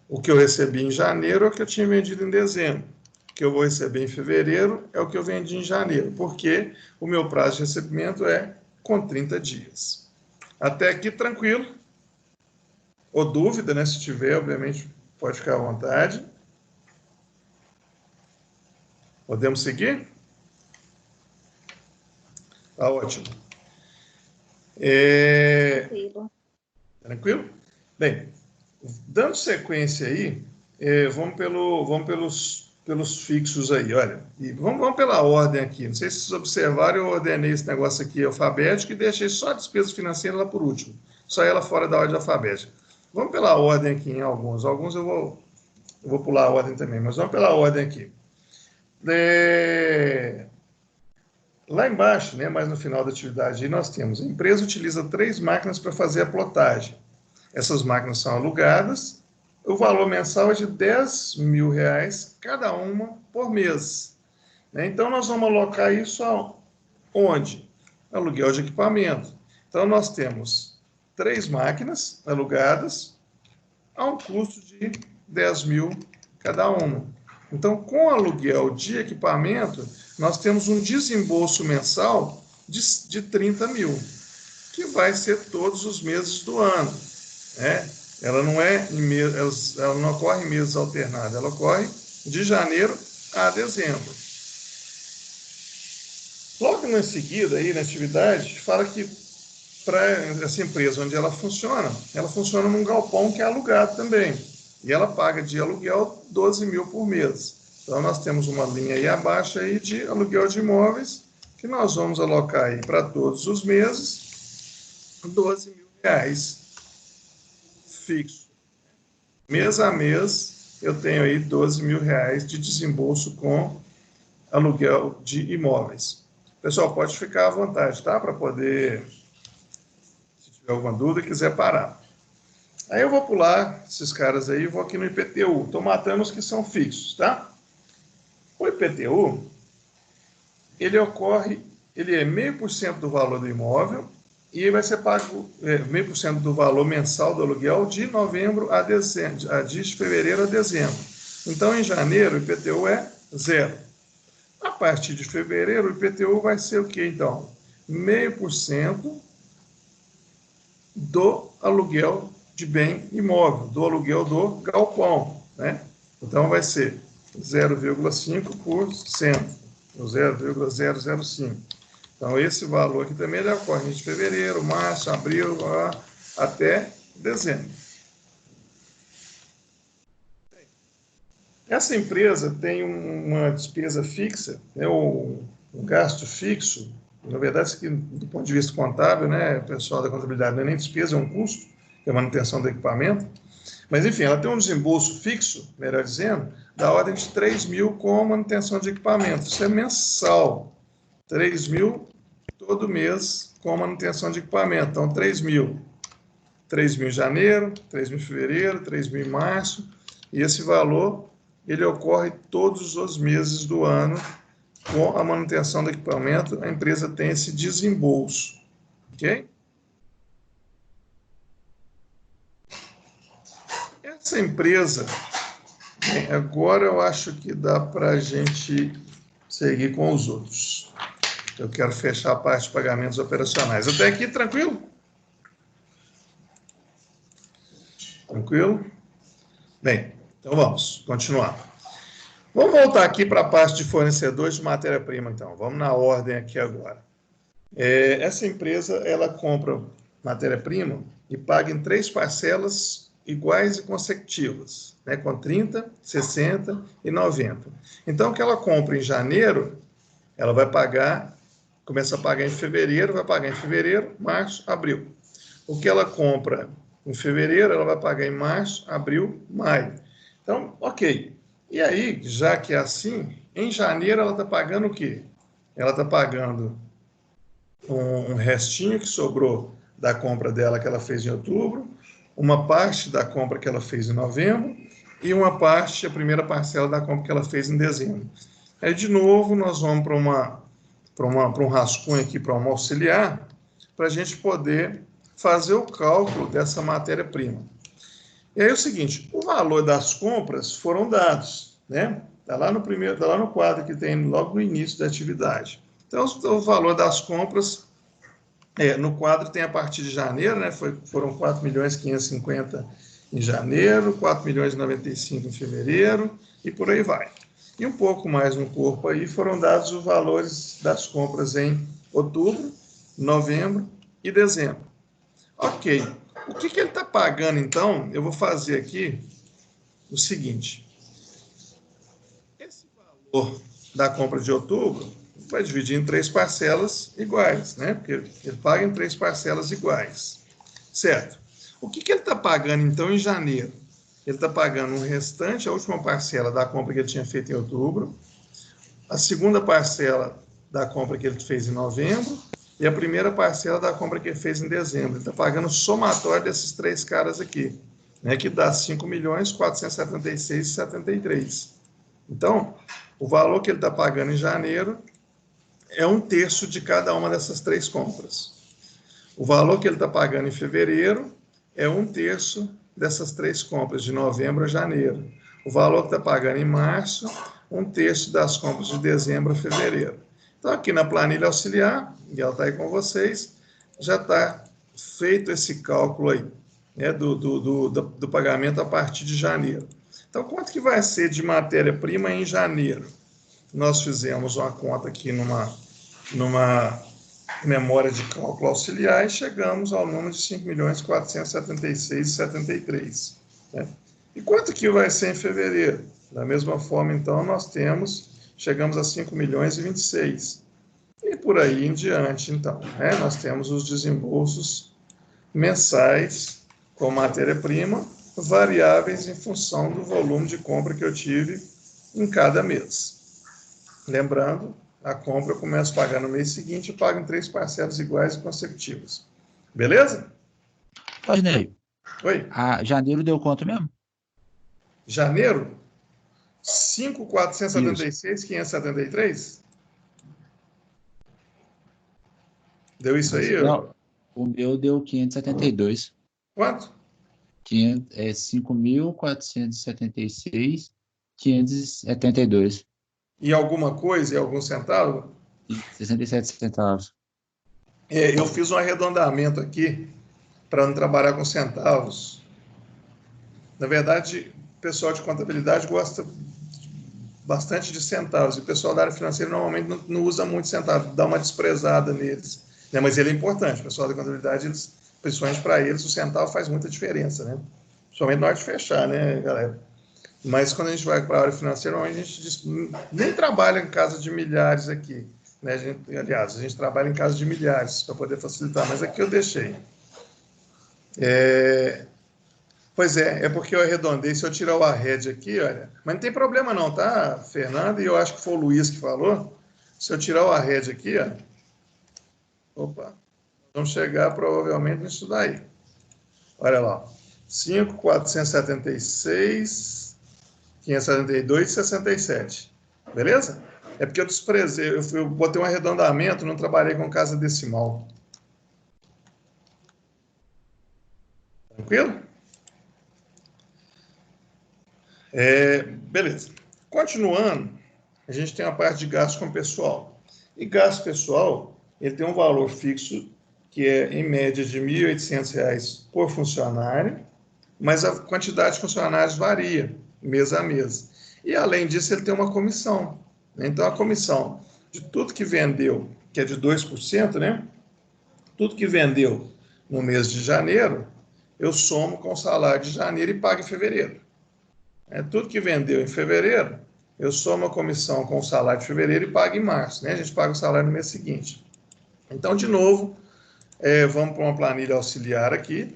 o que eu recebi em janeiro é o que eu tinha vendido em dezembro. O que eu vou receber em fevereiro é o que eu vendi em janeiro, porque o meu prazo de recebimento é com 30 dias. Até aqui, tranquilo. Ou dúvida, né? Se tiver, obviamente, pode ficar à vontade. Podemos seguir? Tá ótimo. Tranquilo? Bem, dando sequência aí, vamos pelos fixos aí, olha. E vamos pela ordem aqui. Não sei se vocês observaram, eu ordenei esse negócio aqui alfabético e deixei só a despesa financeira lá por último. Só ela fora da ordem alfabética. Vamos pela ordem aqui em alguns. Alguns eu vou pular a ordem também, mas vamos pela ordem aqui. Lá embaixo, né, mais no final da atividade, nós temos: a empresa utiliza 3 máquinas para fazer a plotagem. Essas máquinas são alugadas. O valor mensal é de R$10.000 cada uma por mês. Né? Então, nós vamos alocar isso aonde? Aluguel de equipamento. Então, nós temos 3 máquinas alugadas a um custo de R$10.000 cada uma. Então, com aluguel de equipamento, nós temos um desembolso mensal de R$30.000, que vai ser todos os meses do ano. Né? Ela não ocorre em meses alternados, ela ocorre de janeiro a dezembro. Logo em seguida, aí na atividade, fala que para essa empresa onde ela funciona num galpão que é alugado também. E ela paga de aluguel R$12.000 por mês. Então, nós temos uma linha aí abaixo aí de aluguel de imóveis, que nós vamos alocar aí para todos os meses R$12.000 fixo. Mês a mês, eu tenho aí R$12.000 de desembolso com aluguel de imóveis. Pessoal, pode ficar à vontade, tá? Para poder, se tiver alguma dúvida, quiser parar. Aí eu vou pular esses caras aí e vou aqui no IPTU. Estou matando os que são fixos, tá? O IPTU, ele é 0,5% do valor do imóvel e ele vai ser pago 0,5% do valor mensal do aluguel de novembro de fevereiro a dezembro. Então, em janeiro, o IPTU é 0. A partir de fevereiro, o IPTU vai ser o quê, então? 0,5% do aluguel de bem imóvel, do aluguel do galpão, né? Então, vai ser 0,5%, ou 0,005%. Então, esse valor aqui também ocorre de fevereiro, março, abril, até dezembro. Essa empresa tem uma despesa fixa, né, um gasto fixo. Na verdade, isso aqui, do ponto de vista contábil, né, o pessoal da contabilidade, não é nem despesa, é um custo, que é a manutenção do equipamento. Mas, enfim, ela tem um desembolso fixo, melhor dizendo, da ordem de R$3.000 com a manutenção de equipamento. Isso é mensal. R$3.000 todo mês com a manutenção de equipamento. Então, R$3.000. R$3.000 em janeiro, R$3.000 em fevereiro, R$3.000 em março. E esse valor, ele ocorre todos os meses do ano. Com a manutenção do equipamento, a empresa tem esse desembolso. Ok? Essa empresa, bem, agora eu acho que dá para a gente seguir com os outros. Eu quero fechar a parte de pagamentos operacionais. Até aqui, tranquilo? Tranquilo? Bem, então vamos continuar. Vamos voltar aqui para a parte de fornecedores de matéria-prima, então. Vamos na ordem aqui agora. Essa empresa, ela compra matéria-prima e paga em 3 parcelas iguais e consecutivas, né, com 30, 60 e 90. Então, o que ela compra em janeiro, ela vai pagar, começa a pagar em fevereiro, vai pagar em fevereiro, março, abril. O que ela compra em fevereiro, ela vai pagar em março, abril, maio. Então, ok. E aí, já que é assim, em janeiro ela está pagando o quê? Ela está pagando um restinho que sobrou da compra dela que ela fez em outubro, uma parte da compra que ela fez em novembro e uma parte, a primeira parcela da compra que ela fez em dezembro. Aí, de novo, nós vamos para um rascunho aqui, para um auxiliar, para a gente poder fazer o cálculo dessa matéria-prima. E aí é o seguinte, o valor das compras foram dados, né? Está lá no quadro que tem logo no início da atividade. Então, o valor das compras, no quadro tem a partir de janeiro, né? Foram 4.550.000 em janeiro, 4.095.000 em fevereiro, e por aí vai. E um pouco mais no corpo aí foram dados os valores das compras em outubro, novembro e dezembro. Ok. O que ele está pagando, então? Eu vou fazer aqui o seguinte. Esse valor da compra de outubro vai dividir em 3 parcelas iguais, né? Porque ele paga em 3 parcelas iguais. Certo. O que ele está pagando, então, em janeiro? Ele está pagando o restante, a última parcela da compra que ele tinha feito em outubro, a segunda parcela da compra que ele fez em novembro e a primeira parcela da compra que ele fez em dezembro. Ele está pagando o somatório desses 3 caras aqui, né, que dá 5.476.073. Então, o valor que ele está pagando em janeiro é 1/3 de cada uma dessas 3 compras. O valor que ele está pagando em fevereiro é 1/3 dessas 3 compras, de novembro a janeiro. O valor que está pagando em março, 1/3 das compras de dezembro a fevereiro. Então, aqui na planilha auxiliar, e ela está aí com vocês, já está feito esse cálculo aí, né, do pagamento a partir de janeiro. Então, quanto que vai ser de matéria-prima em janeiro? Nós fizemos uma conta aqui numa memória de cálculo auxiliar e chegamos ao número de 5.476.073. Né? E quanto que vai ser em fevereiro? Da mesma forma, então, chegamos a 5.026.000. E por aí em diante, então, né? Nós temos os desembolsos mensais com matéria-prima, variáveis em função do volume de compra que eu tive em cada mês. Lembrando, a compra eu começo a pagar no mês seguinte e pago em 3 parcelas iguais e consecutivas. Beleza? Rodney, Oi. Janeiro deu quanto mesmo? Janeiro, 5.476.573? Deu isso aí? Não, o meu deu 572. Quanto? 5.476.572. E alguma coisa, e algum centavo? 67 centavos. Eu fiz um arredondamento aqui para não trabalhar com centavos. Na verdade, o pessoal de contabilidade gosta bastante de centavos, e o pessoal da área financeira normalmente não usa muito centavo, dá uma desprezada neles. Né? Mas ele é importante, o pessoal da contabilidade, principalmente para eles, o centavo faz muita diferença, né? Principalmente na hora de fechar, né, galera? Mas quando a gente vai para a área financeira, normalmente a gente nem trabalha em casa de milhares aqui. Né? A gente trabalha em casa de milhares, para poder facilitar, mas aqui eu deixei. Pois é porque eu arredondei. Se eu tirar o arred aqui, olha, mas não tem problema não, tá, Fernando? E eu acho que foi o Luiz que falou. Se eu tirar o arred aqui, ó, opa, vamos chegar provavelmente nisso daí. Olha lá, 5.476, 572,67. Beleza? É porque eu desprezei, eu botei um arredondamento, não trabalhei com casa decimal. Tranquilo? Beleza. Continuando, a gente tem a parte de gasto com pessoal. E gasto pessoal, ele tem um valor fixo, que é em média de R$ 1.800 por funcionário, mas a quantidade de funcionários varia mês a mês. E, além disso, ele tem uma comissão. Então, a comissão de tudo que vendeu, que é de 2%, né? Tudo que vendeu no mês de janeiro, eu somo com o salário de janeiro e pago em fevereiro. Tudo que vendeu em fevereiro, eu somo a comissão com o salário de fevereiro e pago em março. Né? A gente paga o salário no mês seguinte. Então, de novo, vamos para uma planilha auxiliar aqui,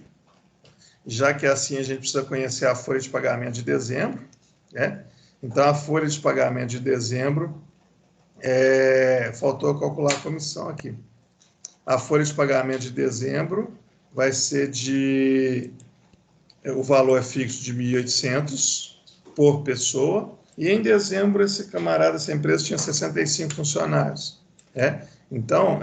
já que assim a gente precisa conhecer a folha de pagamento de dezembro. Né? Então, a folha de pagamento de dezembro, faltou calcular a comissão aqui. A folha de pagamento de dezembro vai ser o valor é fixo de 1.800 por pessoa, e em dezembro essa empresa tinha 65 funcionários. Né? Então,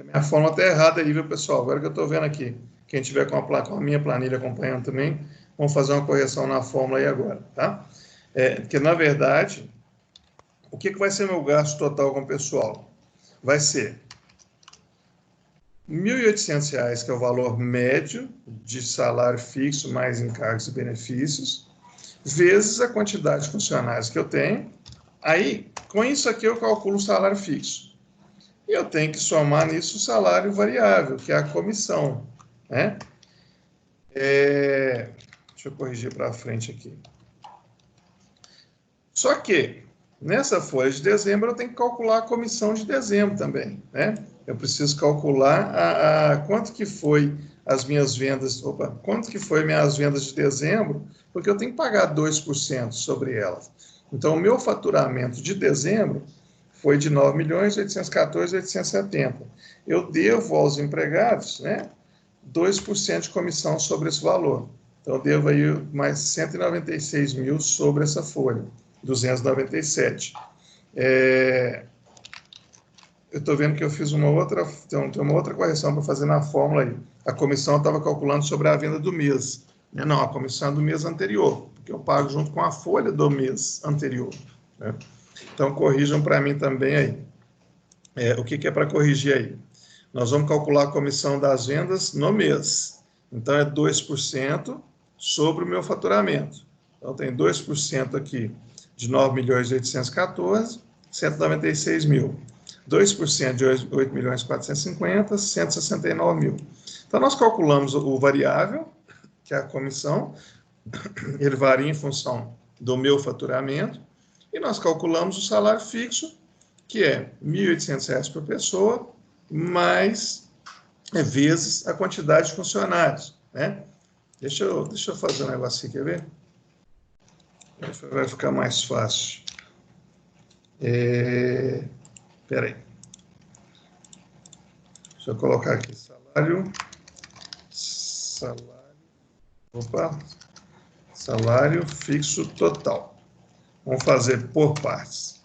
minha forma está errada aí, viu, pessoal? Agora que eu estou vendo aqui. Quem tiver com a minha planilha acompanhando também, vamos fazer uma correção na fórmula aí agora, tá? Porque, na verdade, o que vai ser meu gasto total com o pessoal? Vai ser R$ 1.800, que é o valor médio de salário fixo, mais encargos e benefícios, vezes a quantidade de funcionários que eu tenho. Aí, com isso aqui, eu calculo o salário fixo. E eu tenho que somar nisso o salário variável, que é a comissão, né? Deixa eu corrigir para frente aqui. Só que, nessa folha de dezembro, eu tenho que calcular a comissão de dezembro também, né? Eu preciso calcular quanto que foi as minhas vendas, quanto que foi minhas vendas de dezembro, porque eu tenho que pagar 2% sobre elas. Então, o meu faturamento de dezembro foi de 9.814.870. Eu devo aos empregados, né, 2% de comissão sobre esse valor. Então, eu devo aí mais 196 mil sobre essa folha, 297. Eu estou vendo que eu fiz uma outra correção para fazer na fórmula aí. A comissão eu estava calculando sobre a venda do mês. Não, a comissão é do mês anterior, porque eu pago junto com a folha do mês anterior, né? Então, corrijam para mim também aí. O que é para corrigir aí? Nós vamos calcular a comissão das vendas no mês. Então, é 2% sobre o meu faturamento. Então, tem 2% aqui de 9.814.000, 196 mil. 2% de 8.450.000, 169 mil. Então, nós calculamos o variável, que é a comissão, ele varia em função do meu faturamento, e nós calculamos o salário fixo, que é R$ 1.800 por pessoa, mais vezes a quantidade de funcionários, né? Deixa eu fazer um negócio aqui, quer ver? Vai ficar mais fácil. Espera aí. Deixa eu colocar aqui salário fixo total. Vamos fazer por partes.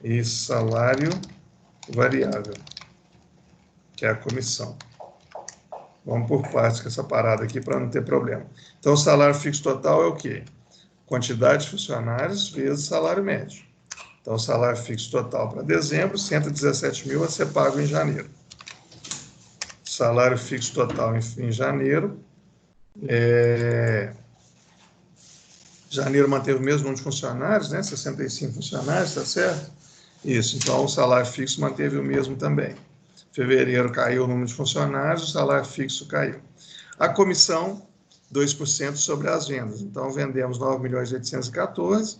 E salário variável, que é a comissão. Vamos por partes com essa parada aqui para não ter problema. Então, o salário fixo total é o quê? Quantidade de funcionários vezes salário médio. Então, o salário fixo total para dezembro, 117 mil a ser pago em janeiro. Salário fixo total em janeiro. Janeiro manteve o mesmo número de funcionários, né? 65 funcionários, tá certo? Isso, então o salário fixo manteve o mesmo também. Fevereiro caiu o número de funcionários, o salário fixo caiu. A comissão, 2% sobre as vendas. Então, vendemos 9.814.000,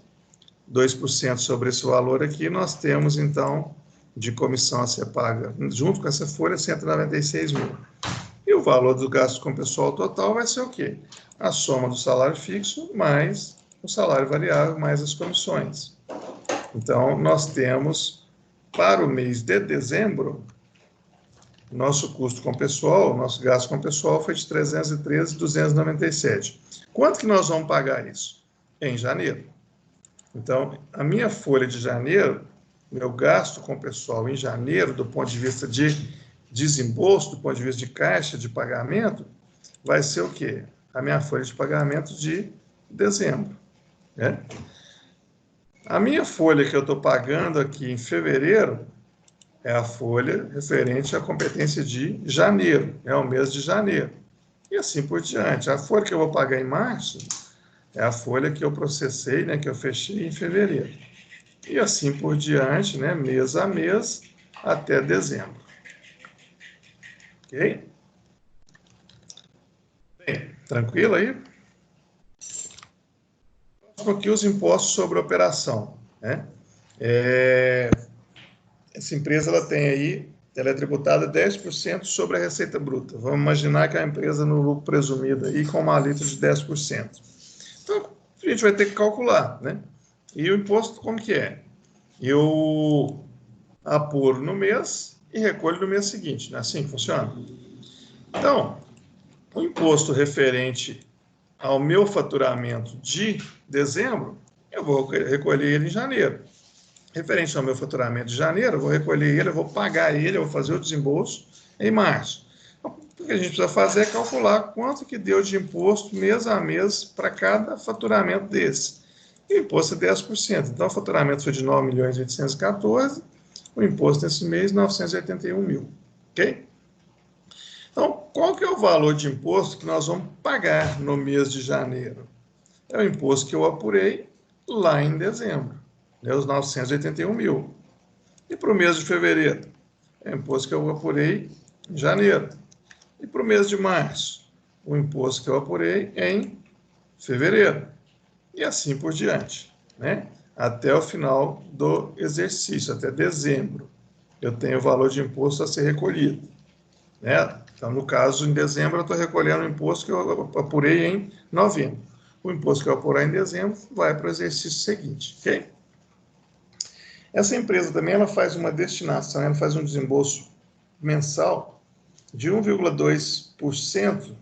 2% sobre esse valor aqui, nós temos, então, de comissão a ser paga, junto com essa folha, 196 mil. E o valor do gasto com pessoal total vai ser o quê? A soma do salário fixo mais o salário variável mais as comissões. Então, nós temos, para o mês de dezembro, nosso custo com pessoal, nosso gasto com pessoal foi de 313.297. Quanto que nós vamos pagar isso? Em janeiro. Então, a minha folha de janeiro, meu gasto com pessoal em janeiro, do ponto de vista de desembolso, do ponto de vista de caixa de pagamento, vai ser o quê? A minha folha de pagamento de dezembro, né? A minha folha que eu estou pagando aqui em fevereiro é a folha referente à competência de janeiro, é o mês de janeiro. E assim por diante. A folha que eu vou pagar em março é a folha que eu processei, né, que eu fechei em fevereiro. E assim por diante, né, mês a mês, até dezembro. Ok? Bem, tranquilo aí? Aqui os impostos sobre operação, né? Essa empresa ela tem aí, ela é tributada 10% sobre a receita bruta. Vamos imaginar que a empresa no lucro presumido aí com uma alíquota de 10%. Então, a gente vai ter que calcular, né? E o imposto como que é? Eu apuro no mês e recolho no mês seguinte, não é assim que funciona? Então, o imposto referente ao meu faturamento de dezembro, eu vou recolher ele em janeiro. Referente ao meu faturamento de janeiro, eu vou recolher ele, eu vou pagar ele, eu vou fazer o desembolso em março. Então, o que a gente precisa fazer é calcular quanto que deu de imposto mês a mês para cada faturamento desse. e o imposto é 10%. Então, o faturamento foi de 9.814.000, o imposto nesse mês, 981.000, ok? Então, qual que é o valor de imposto que nós vamos pagar no mês de janeiro? É o imposto que eu apurei lá em dezembro, né, os 981.000. E para o mês de fevereiro? É o imposto que eu apurei em janeiro. E para o mês de março? O imposto que eu apurei em fevereiro. E assim por diante, né? Até o final do exercício, até dezembro, eu tenho o valor de imposto a ser recolhido, né? Então, no caso, em dezembro, eu estou recolhendo o imposto que eu apurei em novembro. O imposto que eu apurar em dezembro vai para o exercício seguinte, ok? Essa empresa também ela faz uma destinação, ela faz um desembolso mensal de 1,2%.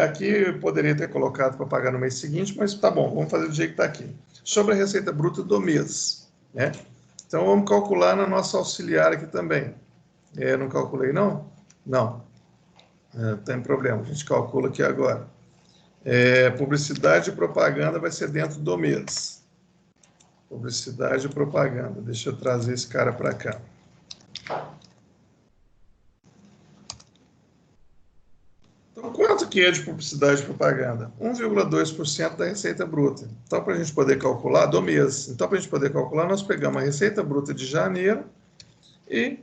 Aqui eu poderia ter colocado para pagar no mês seguinte, mas tá bom, vamos fazer do jeito que está aqui. Sobre a receita bruta do mês, né? Então, vamos calcular na nossa auxiliar aqui também. Não calculei, não? Não. Não tem problema, a gente calcula aqui agora. Publicidade e propaganda vai ser dentro do mês. Publicidade e propaganda. Deixa eu trazer esse cara para cá. Então, quanto que é de publicidade e propaganda? 1,2% da receita bruta. Então, para a gente poder calcular, do mês. Então, para a gente poder calcular, nós pegamos a receita bruta de janeiro e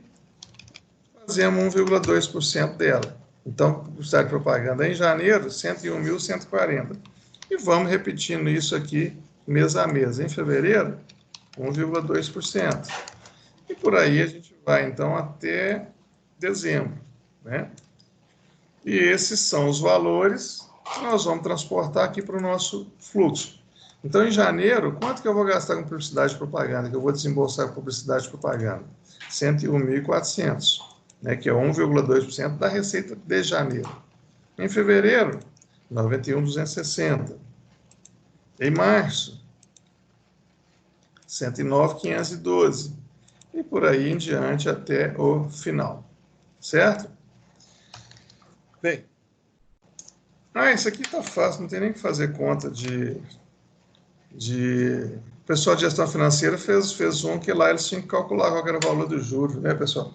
fazemos 1,2% dela. Então, publicidade e propaganda em janeiro, 101.140. E vamos repetindo isso aqui mês a mês. Em fevereiro, 1,2%. E por aí a gente vai, então, até dezembro, né? E esses são os valores que nós vamos transportar aqui para o nosso fluxo. Então, em janeiro, quanto que eu vou gastar com publicidade e propaganda? Que eu vou desembolsar com publicidade e propaganda? 101.400, né, que é 1,2% da receita de janeiro. Em fevereiro, 91.260. Em março, 109.512. E por aí em diante até o final. Certo? Bem, isso aqui está fácil, não tem nem que fazer conta de... O pessoal de gestão financeira fez um que lá eles tinham que calcular qual era o valor do juros, né, pessoal?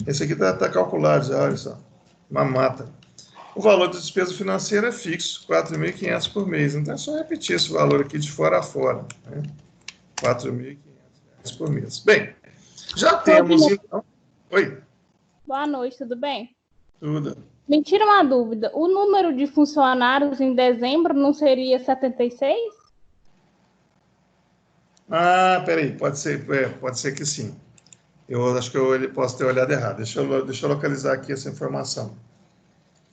Esse aqui está calculado já, olha só, uma mata. O valor da despesa financeira é fixo, 4.500 por mês. Então é só repetir esse valor aqui de fora a fora, né? 4.500 por mês. Bem, já temos então... Oi. Boa noite, tudo bem? Tudo. Me tira uma dúvida, o número de funcionários em dezembro não seria 76? Peraí, pode ser que sim. Eu acho que eu posso ter olhado errado. Deixa eu localizar aqui essa informação.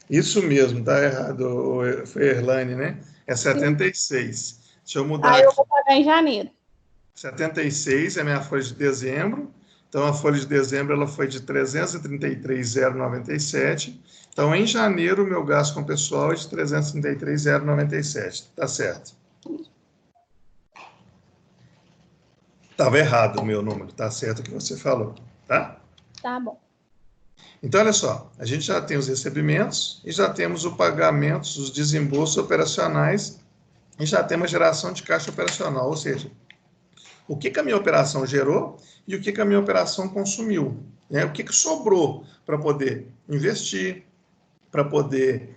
Isso mesmo, tá errado. Foi Erlane, né? É 76. Deixa eu mudar eu aqui. vou pagar em janeiro. 76 é minha folha de dezembro. Então, a folha de dezembro ela foi de 333.097. Então, em janeiro, o meu gasto com o pessoal é de 333.097. Tá certo. Estava errado o meu número, tá certo o que você falou, tá? Tá bom. Então, olha só, a gente já tem os recebimentos e já temos o pagamento, os desembolsos operacionais e já temos a geração de caixa operacional, ou seja, o que a minha operação gerou e o que a minha operação consumiu, né? O que sobrou para poder investir, para poder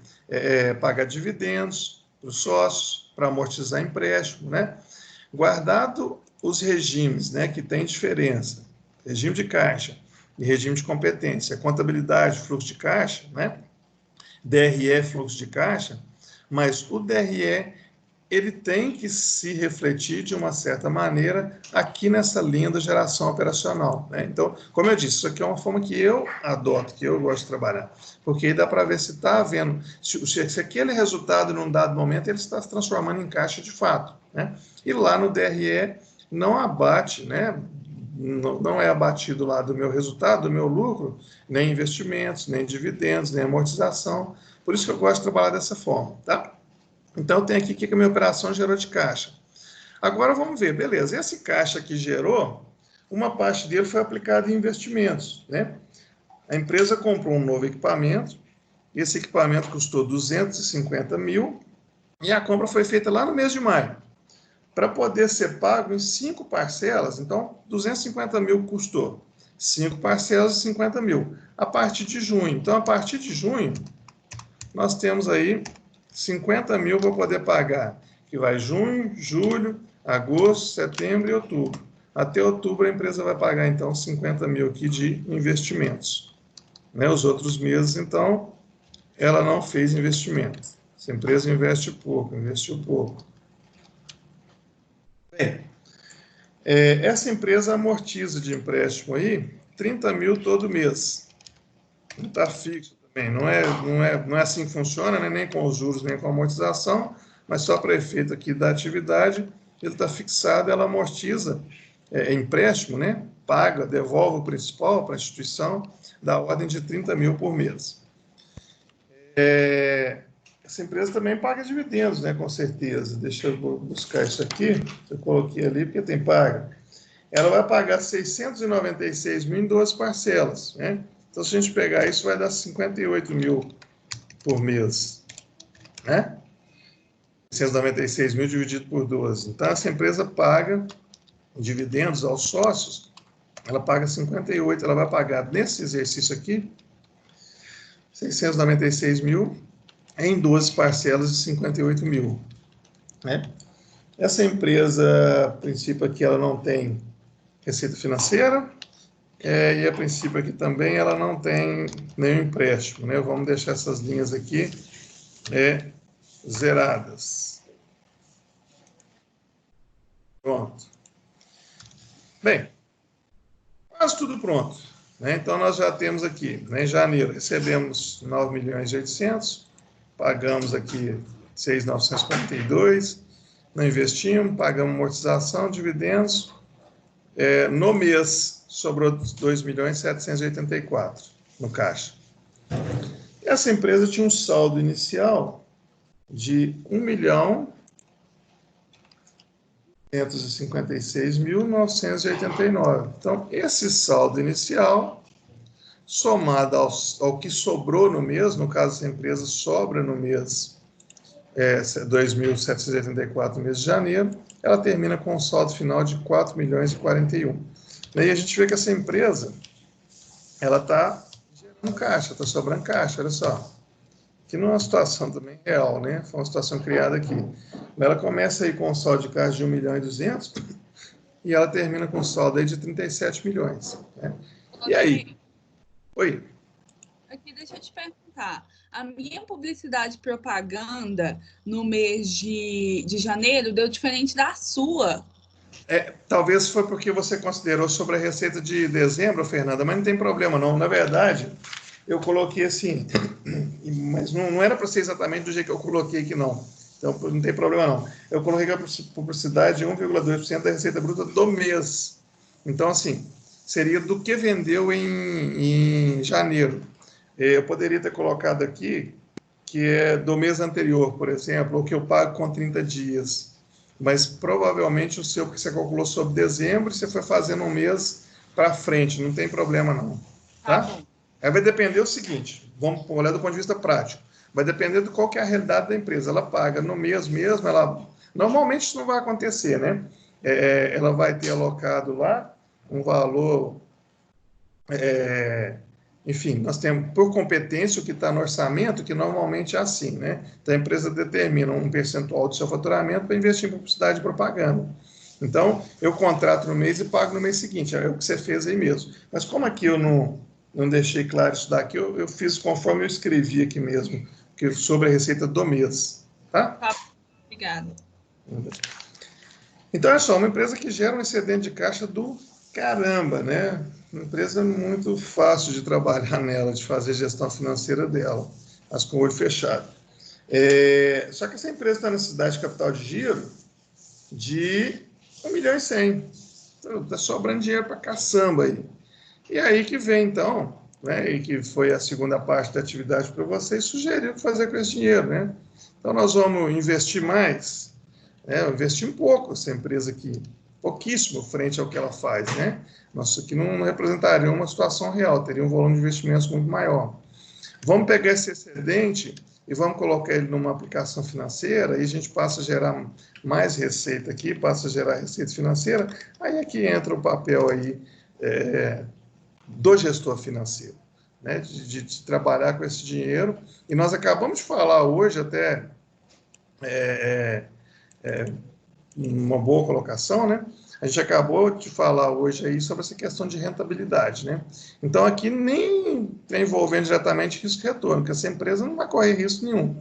pagar dividendos para os sócios, para amortizar empréstimo, né? Guardado os regimes, né, que tem diferença, regime de caixa e regime de competência, contabilidade, fluxo de caixa, né? DRE, fluxo de caixa, mas o DRE ele tem que se refletir de uma certa maneira aqui nessa linha da geração operacional, né? Então, como eu disse, isso aqui é uma forma que eu adoto, que eu gosto de trabalhar, porque aí dá para ver se está havendo, se aquele resultado num dado momento ele está se transformando em caixa de fato, né? E lá no DRE não abate, né? Não é abatido lá do meu resultado, do meu lucro, nem investimentos, nem dividendos, nem amortização. Por isso que eu gosto de trabalhar dessa forma, tá? Então, tem aqui o que a minha operação gerou de caixa. Agora, vamos ver, beleza, esse caixa que gerou, uma parte dele foi aplicada em investimentos, né? A empresa comprou um novo equipamento, esse equipamento custou 250 mil, e a compra foi feita lá no mês de maio. para poder ser pago em 5 parcelas. Então, 250 mil custou. 5 parcelas de 50 mil. A partir de junho. Então, a partir de junho, nós temos aí 50 mil para poder pagar, que vai junho, julho, agosto, setembro e outubro. Até outubro a empresa vai pagar, então, 50 mil aqui de investimentos. Né? Os outros meses, então, ela não fez investimento. Essa empresa investe pouco, investiu pouco. Bem, essa empresa amortiza de empréstimo aí 30 mil todo mês. Não está fixo também, não é assim que funciona, né? Nem com os juros, nem com a amortização, mas só para efeito aqui da atividade, ele está fixado, ela amortiza empréstimo, né? Paga, devolve o principal para a instituição, da ordem de 30 mil por mês. Essa empresa também paga dividendos, né? Com certeza. Deixa eu buscar isso aqui, eu coloquei ali porque tem paga. Ela vai pagar 696 mil em 12 parcelas, né? Então, se a gente pegar isso, vai dar 58 mil por mês, né? 696 mil dividido por 12. Então, essa empresa paga dividendos aos sócios, ela paga 58, ela vai pagar nesse exercício aqui, 696 mil em 12 parcelas de 58 mil, né? Essa empresa, a princípio aqui, ela não tem receita financeira, e a princípio aqui também ela não tem nenhum empréstimo, né? Vamos deixar essas linhas aqui zeradas. Pronto. Bem, quase tudo pronto, né? Então, nós já temos aqui, né, em janeiro, recebemos 9.800.000, pagamos aqui 6.942, não investimos, pagamos amortização, dividendos. No mês, sobrou 2.784.000 no caixa. Essa empresa tinha um saldo inicial de 1.556.989. Então, esse saldo inicial, somado ao que sobrou no mês, no caso, essa empresa sobra no mês 2.784 no mês de janeiro, ela termina com um saldo final de 4.041.000. E aí a gente vê que essa empresa, ela está gerando caixa, está sobrando caixa, olha só. Que não é uma situação também real, né? Foi uma situação criada aqui. Ela começa aí com um saldo de caixa de 1.200.000 e ela termina com um saldo aí de 37 milhões. Né? E aí? Oi? Aqui, deixa eu te perguntar. A minha publicidade e propaganda no mês de janeiro deu diferente da sua. Talvez foi porque você considerou sobre a receita de dezembro, Fernanda, mas não tem problema não. Na verdade, eu coloquei assim, mas não era para ser exatamente do jeito que eu coloquei aqui, não. Então, não tem problema não. Eu coloquei a publicidade de 1,2% da receita bruta do mês. Então, assim, seria do que vendeu em janeiro. Eu poderia ter colocado aqui, que é do mês anterior, por exemplo, o que eu pago com 30 dias. Mas provavelmente o seu que você calculou sobre dezembro, você foi fazendo um mês para frente, não tem problema não. Tá? Aí vai depender do seguinte, vamos olhar do ponto de vista prático, vai depender de qual que é a realidade da empresa. Ela paga no mês mesmo, normalmente isso não vai acontecer, né? Ela vai ter alocado lá um valor... Enfim, nós temos por competência o que está no orçamento, que normalmente é assim, né? Então, a empresa determina um percentual do seu faturamento para investir em publicidade e propaganda. Então, eu contrato no mês e pago no mês seguinte, é o que você fez aí mesmo. Mas como aqui eu não deixei claro isso daqui, eu fiz conforme eu escrevi aqui mesmo, sobre a receita do mês, tá? Tá, obrigada. Então, é só uma empresa que gera um excedente de caixa do caramba, né? Uma empresa muito fácil de trabalhar nela, de fazer gestão financeira dela, mas com o olho fechado. Só que essa empresa está na necessidade de capital de giro de 1.100.000. Então, está sobrando dinheiro para caçamba aí. E aí que vem, então, né, e que foi a segunda parte da atividade para vocês, sugerir o que fazer com esse dinheiro, né? Então, nós vamos investir mais, né? Investir um pouco essa empresa aqui, pouquíssimo frente ao que ela faz, né? Nossa, aqui não representaria uma situação real, teria um volume de investimentos muito maior. Vamos pegar esse excedente e vamos colocar ele numa aplicação financeira, e a gente passa a gerar mais receita aqui, passa a gerar receita financeira, aí aqui entra o papel aí do gestor financeiro, né, de trabalhar com esse dinheiro. E nós acabamos de falar hoje até uma boa colocação, né? A gente acabou de falar hoje aí sobre essa questão de rentabilidade, né? Então, aqui nem está envolvendo diretamente risco e retorno, porque essa empresa não vai correr risco nenhum.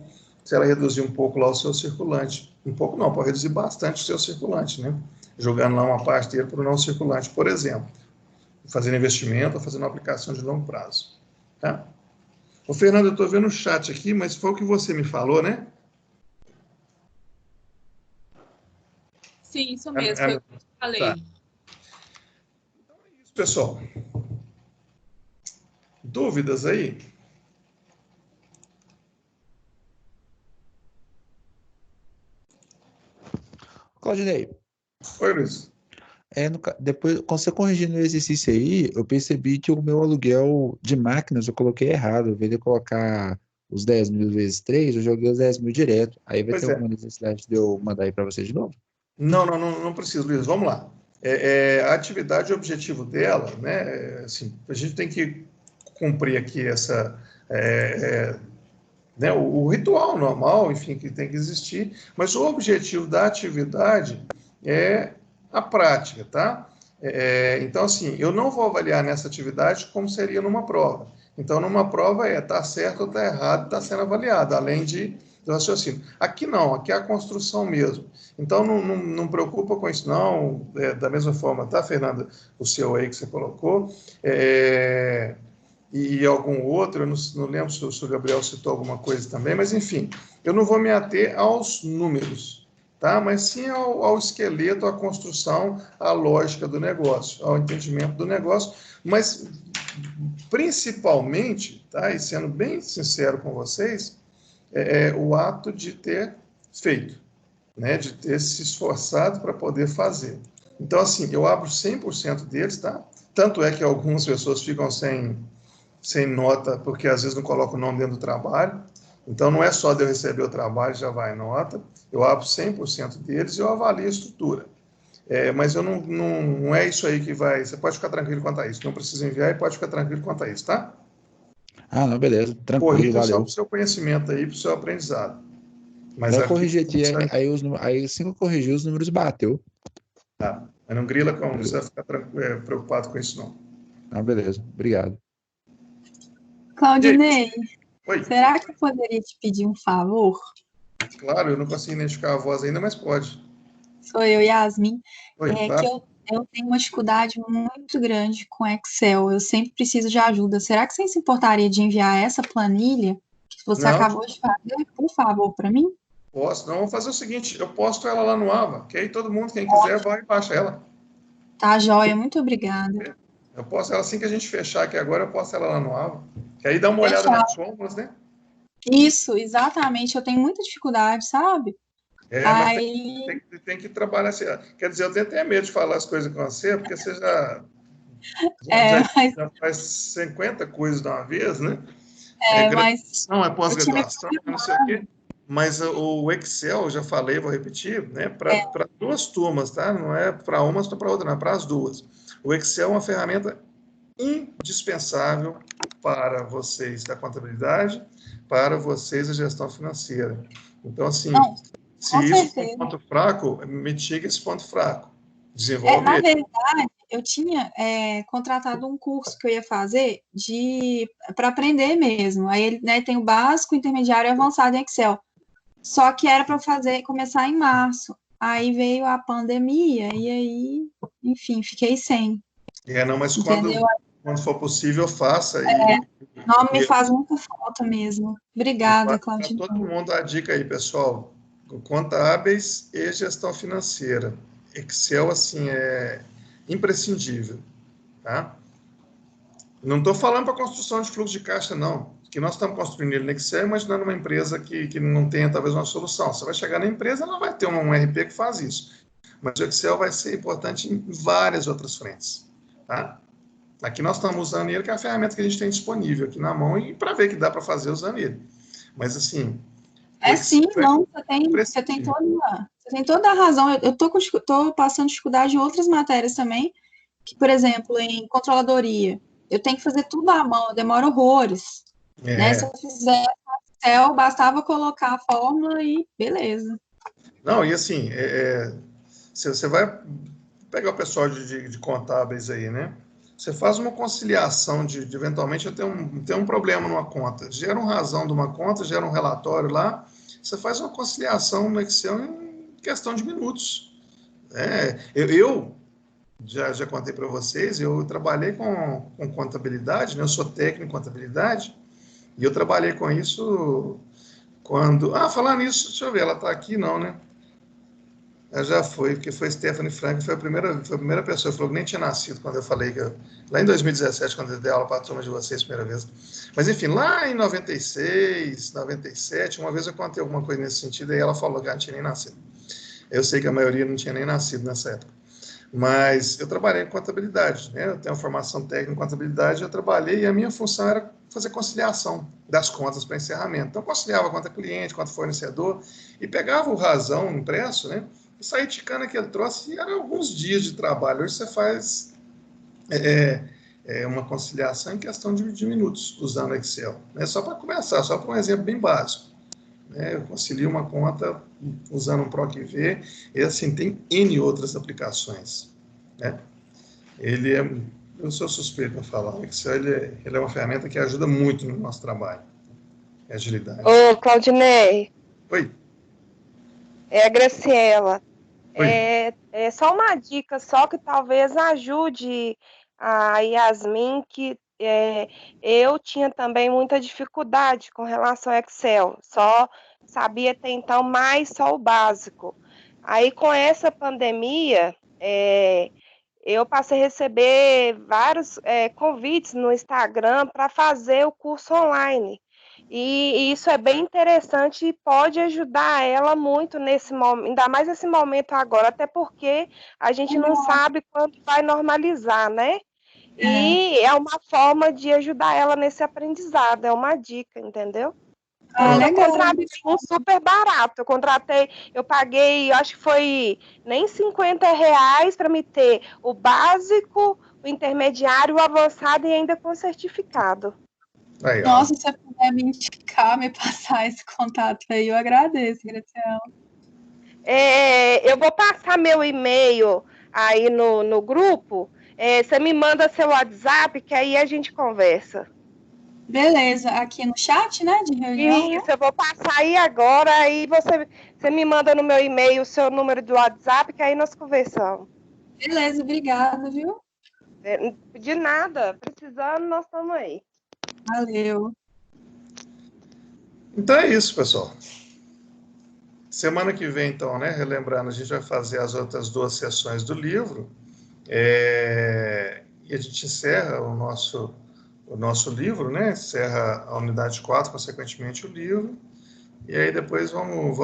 Se ela reduzir um pouco lá o seu circulante, um pouco não, pode reduzir bastante o seu circulante, né? Jogando lá uma parte dele para o não circulante, por exemplo. Fazendo investimento ou fazendo uma aplicação de longo prazo. Tá? Ô, Fernando, eu estou vendo o chat aqui, mas foi o que você me falou, né? Sim, isso mesmo, foi o que eu falei. Tá. Então é isso, pessoal. Dúvidas aí? Claudinei, Oi, Luiz. depois, quando você corrigindo o exercício aí, eu percebi que o meu aluguel de máquinas eu coloquei errado. Ao invés de colocar os 10 mil vezes 3, eu joguei os 10 mil direto. Aí vai ter alguma necessidade de eu mandar aí para você de novo? Não precisa, Luiz. Vamos lá. A atividade, o objetivo dela, né? Assim, a gente tem que cumprir aqui né, o ritual normal, enfim, que tem que existir, mas o objetivo da atividade é a prática, tá? Então, assim, eu não vou avaliar nessa atividade como seria numa prova. Então, numa prova tá certo ou tá errado, tá sendo avaliado, além do raciocínio. Aqui não, aqui é a construção mesmo. Então, não preocupa com isso, não. Da mesma forma, tá, Fernanda? O seu aí que você colocou. E algum outro, eu não lembro se o Gabriel citou alguma coisa também, mas, enfim, eu não vou me ater aos números, tá? Mas sim ao esqueleto, à construção, à lógica do negócio, ao entendimento do negócio, mas principalmente, tá? E sendo bem sincero com vocês, o ato de ter feito, né? De ter se esforçado para poder fazer. Então, assim, eu abro 100% deles, tá? Tanto é que algumas pessoas ficam sem nota, porque às vezes não coloca o nome dentro do trabalho. Então, não é só de eu receber o trabalho, já vai nota. Eu abro 100% deles e eu avalio a estrutura. Mas eu não é isso aí que vai... Você pode ficar tranquilo quanto a isso. Não precisa enviar e pode ficar tranquilo quanto a isso, tá? Ah, não, beleza. Tranquilo, valeu. Só para o seu conhecimento aí, para o seu aprendizado. Mas vai corrigir aqui, aí assim que eu corrigi, os números bateu. Tá, mas não grila, não precisa ficar preocupado com isso, não. Ah, beleza. Obrigado. Claudinei, Oi. Será que eu poderia te pedir um favor? Claro, eu não consigo identificar a voz ainda, mas pode. Sou eu, Yasmin. Oi, Que eu tenho uma dificuldade muito grande com Excel. Eu sempre preciso de ajuda. Será que você se importaria de enviar essa planilha que você acabou de fazer, por favor, para mim? Posso. Não, vamos fazer o seguinte, eu posto ela lá no AVA, que aí todo mundo, quem quiser, vai e baixa ela. Tá, joia. Muito obrigada. Eu posto ela assim que a gente fechar aqui agora, eu posto ela lá no AVA. Que aí dá uma olhada nas fórmulas, né? Isso, exatamente. Eu tenho muita dificuldade, sabe? Mas tem que trabalhar assim. Quer dizer, eu tenho até medo de falar as coisas com você, porque você já faz 50 coisas de uma vez, né? Graduação, pós-graduação, não sei o quê. Mas o Excel, eu já falei, vou repetir, né? Para duas turmas, tá? Não é para uma, só para outra, não, é para as duas. O Excel é uma ferramenta indispensável para vocês da contabilidade, para vocês da gestão financeira. Então, assim, se isso for um ponto fraco, mitiga esse ponto fraco. Desenvolve na verdade, eu tinha contratado um curso que eu ia fazer para aprender mesmo. Aí ele, né, tem o básico, intermediário e avançado em Excel. Só que era para começar em março. Aí veio a pandemia e aí, enfim, fiquei sem. Mas quando for possível, faça. Não, me faz muita falta mesmo. Obrigada, Claudinei. Para todo mundo, a dica aí, pessoal. Contábeis e gestão financeira. Excel, assim, é imprescindível, tá? Não estou falando para construção de fluxo de caixa, não. Que nós estamos construindo ele no Excel, imaginando uma empresa que não tenha, talvez, uma solução. Você vai chegar na empresa, ela vai ter um RP que faz isso. Mas o Excel vai ser importante em várias outras frentes, tá? Aqui nós estamos usando ele, que é a ferramenta que a gente tem disponível aqui na mão, e para ver que dá para fazer usando ele. Mas, assim... É sim, não, você tem toda a razão. Eu tô passando dificuldade em outras matérias também, que, por exemplo, em controladoria, eu tenho que fazer tudo à mão, demora horrores. Né? Se eu fizer Excel, bastava colocar a fórmula e beleza. Não, e assim, você vai pegar o pessoal de contábeis aí, né? Você faz uma conciliação de eventualmente ter um problema numa conta. Gera uma razão de uma conta, gera um relatório lá, você faz uma conciliação no Excel em questão de minutos. Eu já contei para vocês, eu trabalhei com contabilidade, né? Eu sou técnico em contabilidade, e eu trabalhei com isso quando... falando nisso, deixa eu ver, ela está aqui não, né? Ela já foi, porque foi Stephanie Frank, foi a primeira pessoa, falou que nem tinha nascido quando eu falei, lá em 2017, quando eu dei aula para a turma de vocês, primeira vez. Mas, enfim, lá em 96, 97, uma vez eu contei alguma coisa nesse sentido, e ela falou que ela não tinha nem nascido. Eu sei que a maioria não tinha nem nascido nessa época. Mas eu trabalhei em contabilidade, né? Eu tenho uma formação técnica em contabilidade, eu trabalhei e a minha função era fazer conciliação das contas para encerramento. Então, conciliava conta cliente, conta fornecedor, e pegava o razão impresso, né? E saía ticando aquele troço, e eram alguns dias de trabalho. Hoje você faz uma conciliação em questão de minutos, usando Excel. Né? Só para começar, só para um exemplo bem básico. Eu concilio uma conta usando um PROC-V, e assim, tem N outras aplicações. Né? Eu sou suspeito para falar, o Excel ele é uma ferramenta que ajuda muito no nosso trabalho. Agilidade. Ô, Claudinei. Oi. É a Graciela. Oi. É só uma dica só que talvez ajude a Yasmin, que eu tinha também muita dificuldade com relação ao Excel, só sabia até então mais só o básico. Aí com essa pandemia, eu passei a receber vários convites no Instagram para fazer o curso online. E isso é bem interessante e pode ajudar ela muito nesse momento, ainda mais nesse momento agora, até porque a gente não sabe quando vai normalizar, né? E é uma forma de ajudar ela nesse aprendizado, é uma dica, entendeu? Eu contratei um super barato, eu paguei, acho que foi nem R$50 para me ter o básico, o intermediário, o avançado e ainda com certificado. Aí, nossa, se você puder me indicar, me passar esse contato aí, eu agradeço, Graciela. Eu vou passar meu e-mail aí no grupo, você me manda seu WhatsApp, que aí a gente conversa. Beleza, aqui no chat, né, de reunião? Isso, eu vou passar aí agora, aí você me manda no meu e-mail o seu número do WhatsApp, que aí nós conversamos. Beleza, obrigada, viu? De nada, precisando, nós estamos aí. Valeu. Então é isso, pessoal. Semana que vem, então, né, relembrando, a gente vai fazer as outras 2 sessões do livro, e a gente encerra o nosso livro, né, encerra a unidade 4, consequentemente o livro, e aí depois vamos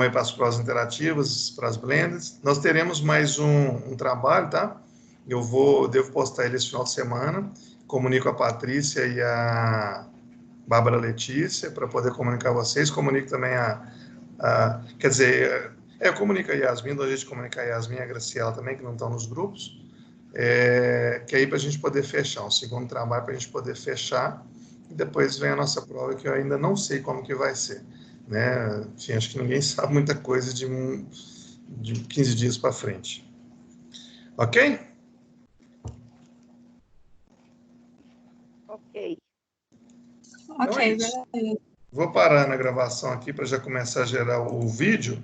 ir para as provas interativas, para as blends. Nós teremos mais um trabalho, tá? Devo postar ele esse final de semana, comunico a Patrícia e a Bárbara Letícia para poder comunicar a vocês, comunico também quer dizer, eu comunico a Yasmin, a gente comunica a Yasmin e a Graciela também, que não estão nos grupos, que aí para a gente poder fechar, um segundo trabalho para a gente poder fechar, e depois vem a nossa prova, que eu ainda não sei como que vai ser, né? Enfim, acho que ninguém sabe muita coisa de 15 dias para frente. Ok? Ok. Então é isso. Vou parar na gravação aqui para já começar a gerar o vídeo.